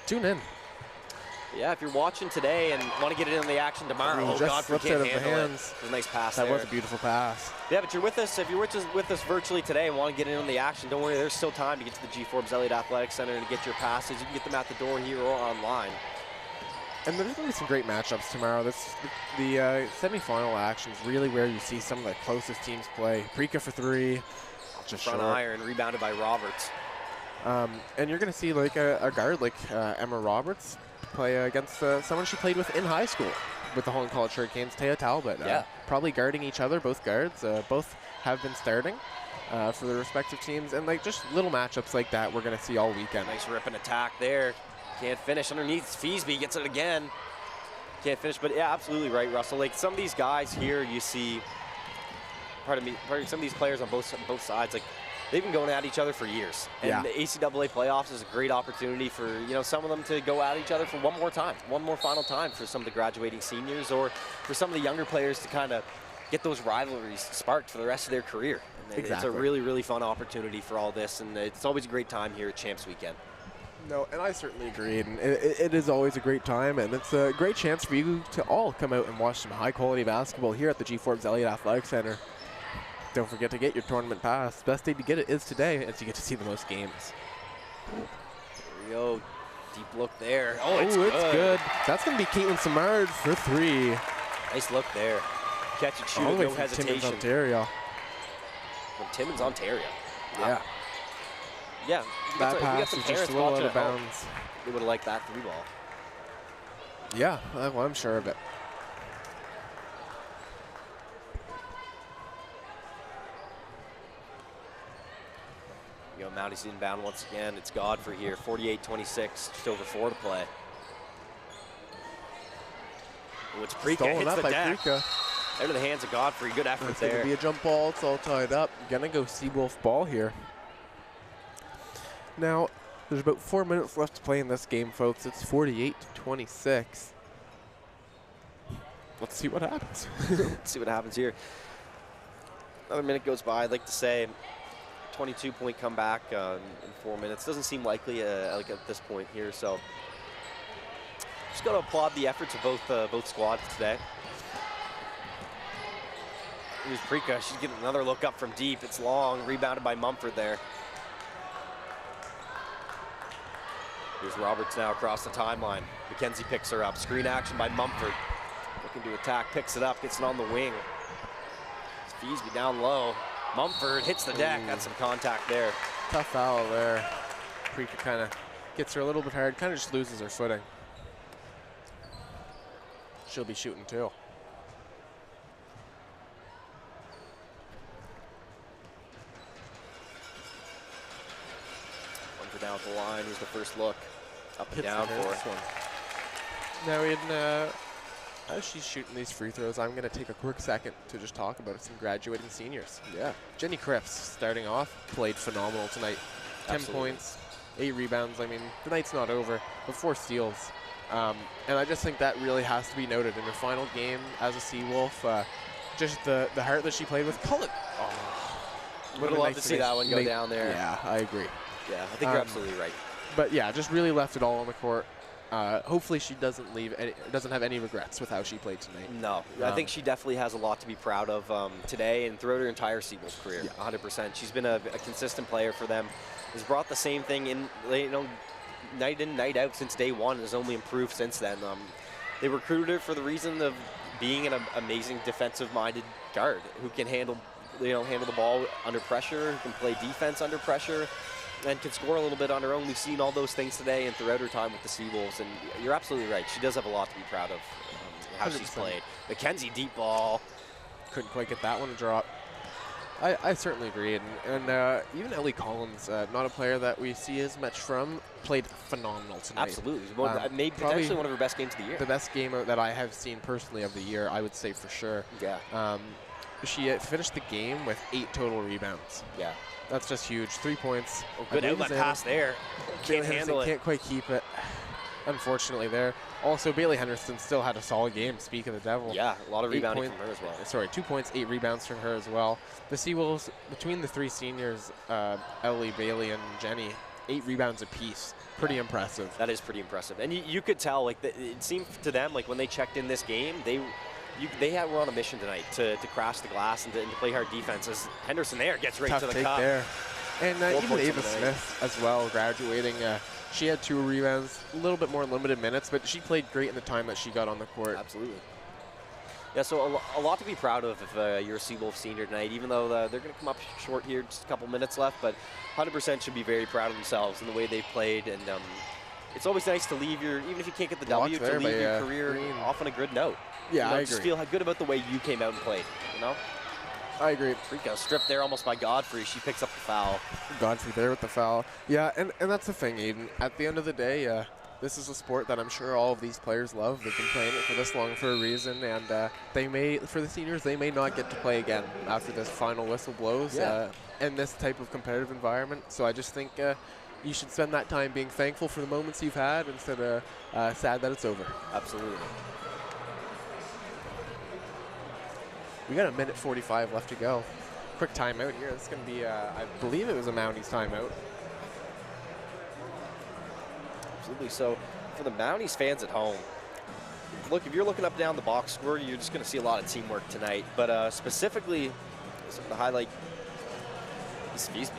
[SPEAKER 1] Tune in.
[SPEAKER 3] Yeah, if you're watching today and want to get in on the action tomorrow, oh God,
[SPEAKER 1] slipped out of the hands.
[SPEAKER 3] It was a nice pass
[SPEAKER 1] there.
[SPEAKER 3] That
[SPEAKER 1] was a beautiful pass.
[SPEAKER 3] Yeah, but you're with us. If you're with us virtually today and want to get in on the action, don't worry. There's still time to get to the G. Forbes Elliott Athletic Center and get your passes. You can get them at the door here or online.
[SPEAKER 1] And there's going to be some great matchups tomorrow. The semifinal action is really where you see some of the closest teams play. Preeka for 3. Just
[SPEAKER 3] front iron, rebounded by Roberts.
[SPEAKER 1] And you're going to see like a guard like Emma Roberts play against someone she played with in high school with the Holland College Hurricanes, Taya Talbot. Probably guarding each other, both guards. Both have been starting for their respective teams. And like just little matchups like that we're going to see all weekend.
[SPEAKER 3] Nice rip and attack there. Can't finish underneath. Feasby gets it again. Can't finish, but yeah, absolutely right, Russell. Like some of these guys here, you see, some of these players on both sides, like they've been going at each other for years. And the ACAA playoffs is a great opportunity for some of them to go at each other for one more final time for some of the graduating seniors or for some of the younger players to kind of get those rivalries sparked for the rest of their career. And it's a really, really fun opportunity for all this, and it's always a great time here at Champs Weekend.
[SPEAKER 1] No, and I certainly agree. And it is always a great time, and it's a great chance for you to all come out and watch some high-quality basketball here at the G. Forbes Elliott Athletic Center. Don't forget to get your tournament pass. Best day to get it is today, as you get to see the most games.
[SPEAKER 3] There we go. Deep look there. Oh, it's
[SPEAKER 1] good. That's going to be Caitlin Samard for 3.
[SPEAKER 3] Nice look there. Catch and shoot, no hesitation.
[SPEAKER 1] Timmins, Ontario.
[SPEAKER 3] From Timmins, Ontario.
[SPEAKER 1] Yeah.
[SPEAKER 3] Yeah,
[SPEAKER 1] that pass is just a little out of bounds.
[SPEAKER 3] They would have liked that 3 ball.
[SPEAKER 1] Yeah, well, I'm sure of it.
[SPEAKER 3] Mounties inbound once again. It's Godfrey here, 48-26, just over 4 to play. Oh, it's Preeka, hits the deck. Into the hands of Godfrey, good effort there.
[SPEAKER 1] It's going to be a jump ball, it's all tied up. Gonna go Seawolf ball here. Now, there's about 4 minutes left to play in this game, folks. It's 48-26. Let's see what happens.
[SPEAKER 3] Let's see what happens here. Another minute goes by. I'd like to say 22-point comeback in 4 minutes. Doesn't seem likely like at this point here. So just got to applaud the efforts of both squads today. Here's Prika. She's getting another look up from deep. It's long, rebounded by Mumford there. Here's Roberts now across the timeline. Mackenzie picks her up. Screen action by Mumford. Looking to attack, picks it up, gets it on the wing. It's Feasby down low. Mumford hits the deck. Got some contact there.
[SPEAKER 1] Tough foul there. Prika kind of gets her a little bit hard, kind of just loses her footing. She'll be shooting too.
[SPEAKER 3] Mumford down at the line. Here's the first look. Up and down for her.
[SPEAKER 1] Now, as she's shooting these free throws, I'm going to take a quick second to just talk about some graduating seniors.
[SPEAKER 3] Yeah.
[SPEAKER 1] Jenny Cripps, starting off, played phenomenal tonight. 10
[SPEAKER 3] Absolutely.
[SPEAKER 1] points, 8 rebounds. I mean, the night's not over, but 4 steals. And I just think that really has to be noted in her final game as a Seawolf. Just the heart that she played with. Cullen.
[SPEAKER 3] Would have loved to see that one go down there.
[SPEAKER 1] Yeah, I agree.
[SPEAKER 3] Yeah, I think you're absolutely right.
[SPEAKER 1] But yeah, just really left it all on the court. Hopefully she doesn't have any regrets with how she played tonight.
[SPEAKER 3] No, I think she definitely has a lot to be proud of today and throughout her entire Seawolf career. Yeah. 100%. She's been a consistent player for them. Has brought the same thing in, night in, night out since day one. Has only improved since then. They recruited her for the reason of being an amazing defensive-minded guard who can handle the ball under pressure, who can play defense under pressure, and can score a little bit on her own. We've seen all those things today and throughout her time with the Seawolves, and you're absolutely right. She does have a lot to be proud of how
[SPEAKER 1] 100%.
[SPEAKER 3] she's played. Mackenzie, deep ball.
[SPEAKER 1] Couldn't quite get that one to drop. I certainly agree. And even Ellie Collins, not a player that we see as much from, played phenomenal tonight.
[SPEAKER 3] Absolutely. Maybe potentially one of her best games of the year.
[SPEAKER 1] The best game that I have seen personally of the year, I would say for sure.
[SPEAKER 3] Yeah.
[SPEAKER 1] She finished the game with 8 total rebounds.
[SPEAKER 3] Yeah.
[SPEAKER 1] That's just huge. 3 points.
[SPEAKER 3] Good outlet pass there. Can't handle it.
[SPEAKER 1] Can't quite keep it, unfortunately, there. Also, Bailey Henderson still had a solid game, speak of the devil.
[SPEAKER 3] Yeah, a lot of rebounding from her as well.
[SPEAKER 1] Sorry, 2 points, 8 rebounds from her as well. The Seawolves, between the 3 seniors, Ellie, Bailey, and Jenny, 8 rebounds apiece. Pretty impressive.
[SPEAKER 3] That is pretty impressive. And you could tell, like, it seemed to them, like, when they checked in this game, they were on a mission tonight to crash the glass and to play hard defense. As Henderson there gets right
[SPEAKER 1] Tough
[SPEAKER 3] to the
[SPEAKER 1] take
[SPEAKER 3] cup.
[SPEAKER 1] there. And even Ava Smith as well, graduating. She had 2 rebounds, a little bit more limited minutes, but she played great in the time that she got on the court.
[SPEAKER 3] Absolutely. Yeah, so a lot to be proud of if you're a Seawolf senior tonight, even though they're going to come up short here, just a couple minutes left, but 100% should be very proud of themselves and the way they played. And it's always nice to leave even if you can't get the W, to leave your career off on a good note.
[SPEAKER 1] Yeah, I agree.
[SPEAKER 3] Just feel good about the way you came out and played,
[SPEAKER 1] I agree.
[SPEAKER 3] Rico stripped there almost by Godfrey. She picks up the foul.
[SPEAKER 1] Godfrey there with the foul. Yeah, and that's the thing, Aiden. At the end of the day, this is a sport that I'm sure all of these players love. They've been playing it for this long for a reason, and for the seniors, they may not get to play again after this final whistle blows in this type of competitive environment. So I just think you should spend that time being thankful for the moments you've had instead of sad that it's over.
[SPEAKER 3] Absolutely.
[SPEAKER 1] We got 1:45 left to go. Quick timeout here. This is going to be, I believe it was a Mounties timeout.
[SPEAKER 3] Absolutely. So for the Mounties fans at home, look, if you're looking up down the box score, you're just going to see a lot of teamwork tonight. But specifically, the highlight is Feasby.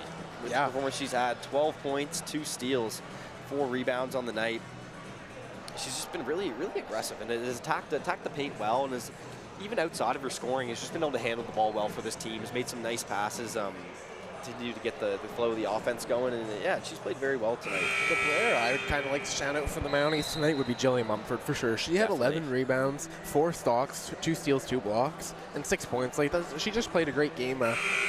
[SPEAKER 3] With the performance she's had, 12 points, 2 steals, 4 rebounds on the night. She's just been really, really aggressive and has attacked the paint well, and is even outside of her scoring, has just been able to handle the ball well for this team. Has made some nice passes, continue to get the flow of the offense going, and yeah, she's played very well tonight.
[SPEAKER 1] The player I would kind of like to shout out for the Mounties tonight would be Jillian Mumford for sure. She had 11 rebounds, 4 stocks, 2 steals, 2 blocks, and 6 points. Like she just played a great game.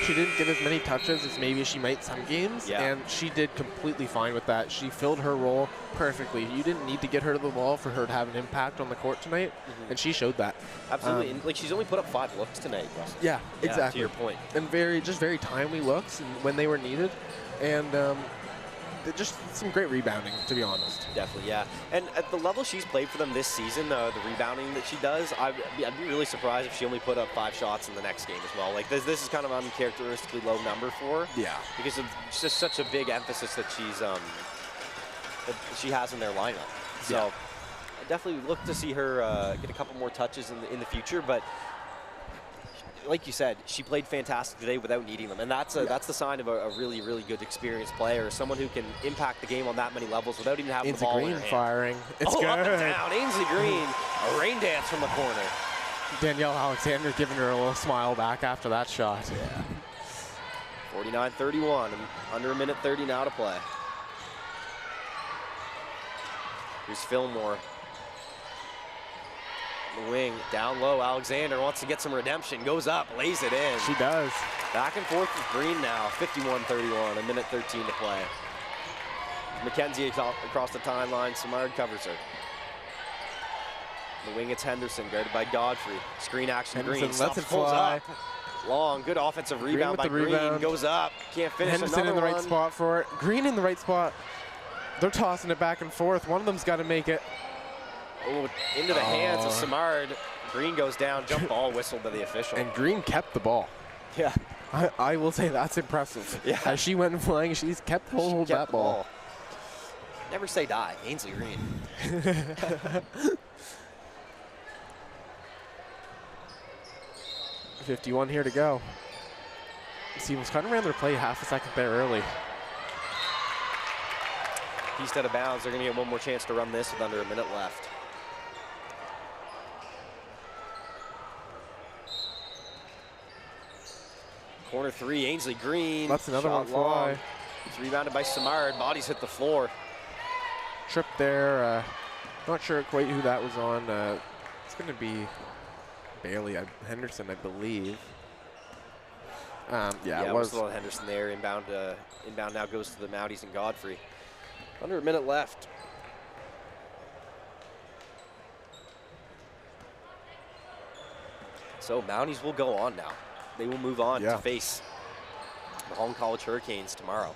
[SPEAKER 1] She didn't get as many touches as maybe she might some games, and she did completely fine with that. She filled her role perfectly. You didn't need to get her to the ball for her to have an impact on the court tonight, and she showed that.
[SPEAKER 3] Absolutely, and like she's only put up 5 looks tonight, Russ.
[SPEAKER 1] Yeah, exactly.
[SPEAKER 3] To your point.
[SPEAKER 1] And very timely looks and when they were needed. And just some great rebounding, to be honest.
[SPEAKER 3] Definitely, yeah. And at the level she's played for them this season, the rebounding that she does, I'd be really surprised if she only put up 5 shots in the next game as well. Like this is kind of an uncharacteristically low number for her.
[SPEAKER 1] Yeah.
[SPEAKER 3] Because of just such a big emphasis that she has in their lineup. So
[SPEAKER 1] yeah.
[SPEAKER 3] I definitely look to see her get a couple more touches in the future, but like you said, she played fantastic today without needing them, and that's the sign of a really, really good experienced player, someone who can impact the game on that many levels without even having the ball in her hand.
[SPEAKER 1] firing. It's good.
[SPEAKER 3] Up and down. Ainsley Green, a rain dance from the corner.
[SPEAKER 1] Danielle Alexander giving her a little smile back after that shot.
[SPEAKER 3] Yeah. 49-31, and under a minute 30 now to play. Here's Fillmore. The wing, down low, Alexander wants to get some redemption, goes up, lays it in.
[SPEAKER 1] She does.
[SPEAKER 3] Back and forth with Green now, 51-31, a minute 13 to play. McKenzie across the timeline, Samard covers her. The wing, it's Henderson, guarded by Godfrey. Screen action,
[SPEAKER 1] Henderson
[SPEAKER 3] Green,
[SPEAKER 1] lets it fly.
[SPEAKER 3] Long, good offensive rebound by Green, goes up, can't finish.
[SPEAKER 1] Henderson in the right spot for it. Green in the right spot. They're tossing it back and forth. One of them's got to make it.
[SPEAKER 3] Oh, into the hands of Samard. Green goes down, jump ball whistled by the official.
[SPEAKER 1] And Green kept the ball.
[SPEAKER 3] Yeah.
[SPEAKER 1] I will say that's impressive.
[SPEAKER 3] Yeah.
[SPEAKER 1] As she went flying, she's kept hold of that ball.
[SPEAKER 3] Never say die, Ainsley Green.
[SPEAKER 1] 51 here to go. Seems kind of ran their play half a second there early.
[SPEAKER 3] East out of bounds. They're going to get one more chance to run this with under a minute left. Corner 3, Ainsley Green.
[SPEAKER 1] That's another one fly.
[SPEAKER 3] It's rebounded by Samard. Bodies hit the floor.
[SPEAKER 1] Trip there. Not sure quite who that was on. It's going to be Bailey Henderson, I believe. Yeah, it was
[SPEAKER 3] on Henderson there. Inbound now goes to the Mounties and Godfrey. Under a minute left. So Mounties will go on now. They will move on to face the Home College Hurricanes tomorrow.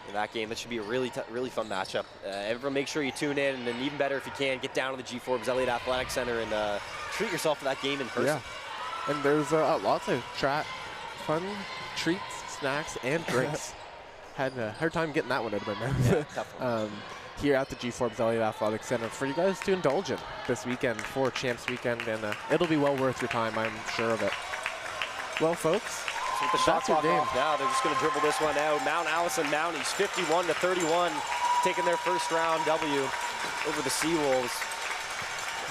[SPEAKER 3] In that game, that should be a really fun matchup. Everyone make sure you tune in, and then even better if you can, get down to the G4 Elliott Athletic Center and treat yourself to that game in person.
[SPEAKER 1] Yeah, and there's lots of fun treats, snacks, and drinks. Had a hard time getting that one out of my mouth.
[SPEAKER 3] Yeah, tough one.
[SPEAKER 1] Here at the G4 Elliott Athletic Center for you guys to indulge in this weekend for Champs Weekend, and it'll be well worth your time, I'm sure of it. Well, folks,
[SPEAKER 3] so with the shot clock off now, they're just going to dribble this one out. Mount Allison Mounties, 51-31, taking their first round W over the Seawolves.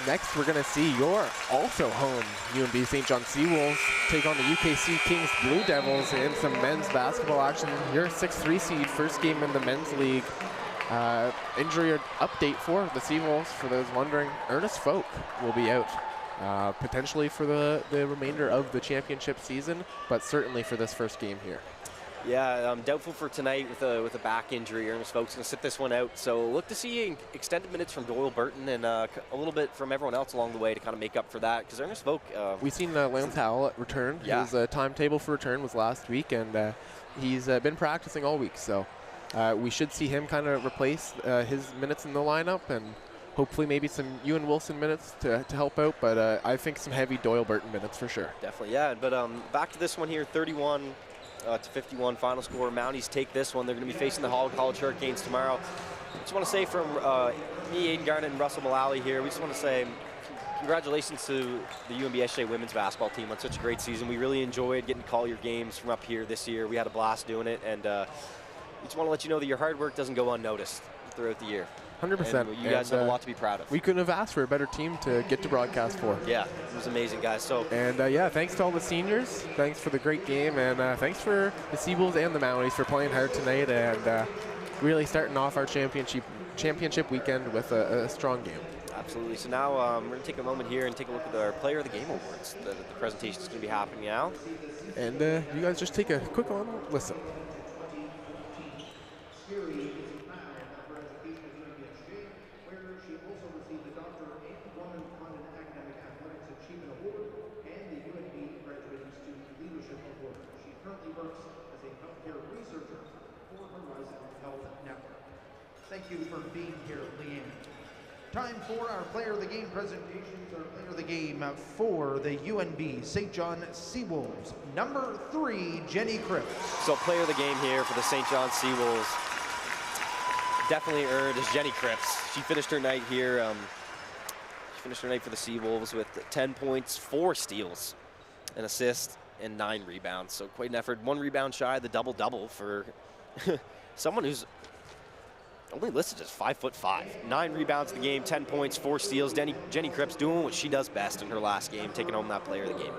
[SPEAKER 1] Next, we're going to see your also home UNB St. John Seawolves take on the UKC Kings Blue Devils in some men's basketball action. Your 6-3 seed, first game in the men's league. Injury update for the Seawolves, for those wondering. Ernest Folk will be out, potentially for the remainder of the championship season, but certainly for this first game here.
[SPEAKER 3] Yeah, doubtful for tonight with a back injury. Ernest Folk's going to sit this one out. So look to see extended minutes from Doyle Burton and a little bit from everyone else along the way to kind of make up for that. Because Ernest Folk,
[SPEAKER 1] we've seen Lance Howell return.
[SPEAKER 3] Yeah.
[SPEAKER 1] His timetable for return was last week, and he's been practicing all week. So we should see him kind of replace his minutes in the lineup, and hopefully maybe some Ewan Wilson minutes to help out. But I think some heavy Doyle Burton minutes for sure.
[SPEAKER 3] Definitely, yeah. But back to this one here, 31 to 51 final score. Mounties take this one. They're going to be facing the Hall College Hurricanes tomorrow. Just want to say from me, Aiden Garnett, and Russell Mullally here, we just want to say congratulations to the UNBSJ women's basketball team on such a great season. We really enjoyed getting to call your games from up here this year. We had a blast doing it, and we just want to let you know that your hard work doesn't go unnoticed throughout the year.
[SPEAKER 1] 100%.
[SPEAKER 3] And you guys have a lot to be proud of.
[SPEAKER 1] We couldn't have asked for a better team to get to broadcast for.
[SPEAKER 3] Yeah, it was amazing, guys. So
[SPEAKER 1] and yeah, thanks to all the seniors. Thanks for the great game, and thanks for the Seawolves and the Mounties for playing hard tonight and really starting off our championship weekend with a strong game.
[SPEAKER 3] Absolutely. So now we're going to take a moment here and take a look at our Player of the Game Awards. The presentation is going to be happening now.
[SPEAKER 1] And you guys just take a quick listen.
[SPEAKER 2] She currently works as a healthcare researcher for Horizon Health you for being here at the game. Time for our Player of the Game presentations. Our Player of the Game for the UNB St. John Seawolves, number 3, Jenny Cripps.
[SPEAKER 3] So Player of the Game here for the St. John Seawolves. Definitely earned is Jenny Cripps. She finished her night here. She finished her night for the Seawolves with 10 points, 4 steals, an assist, and 9 rebounds. So quite an effort. 1 rebound shy of the double-double for someone who's only listed as 5'5". 9 rebounds in the game, 10 points, 4 steals. Jenny Cripps doing what she does best in her last game, taking home that Player of the Game.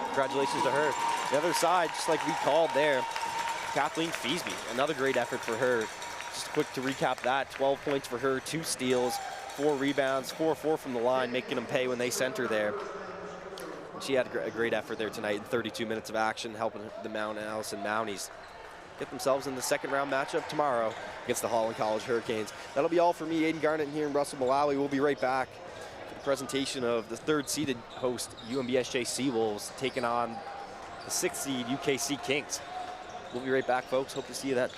[SPEAKER 3] Congratulations to her. The other side, just like we called there, Kathleen Feasby, another great effort for her. Just quick to recap that, 12 points for her, 2 steals, 4 rebounds, 4-4 from the line, making them pay when they sent her there. She had a great effort there tonight in 32 minutes of action, helping the Mount Allison Mounties get themselves in the second round matchup tomorrow against the Holland College Hurricanes. That'll be all for me, Aiden Garnett, here in Russell Malawi. We'll be right back for the presentation of the 3rd seeded host UNBSJ Seawolves taking on the 6th seed UKC Kings. We'll be right back, folks. Hope to see you then.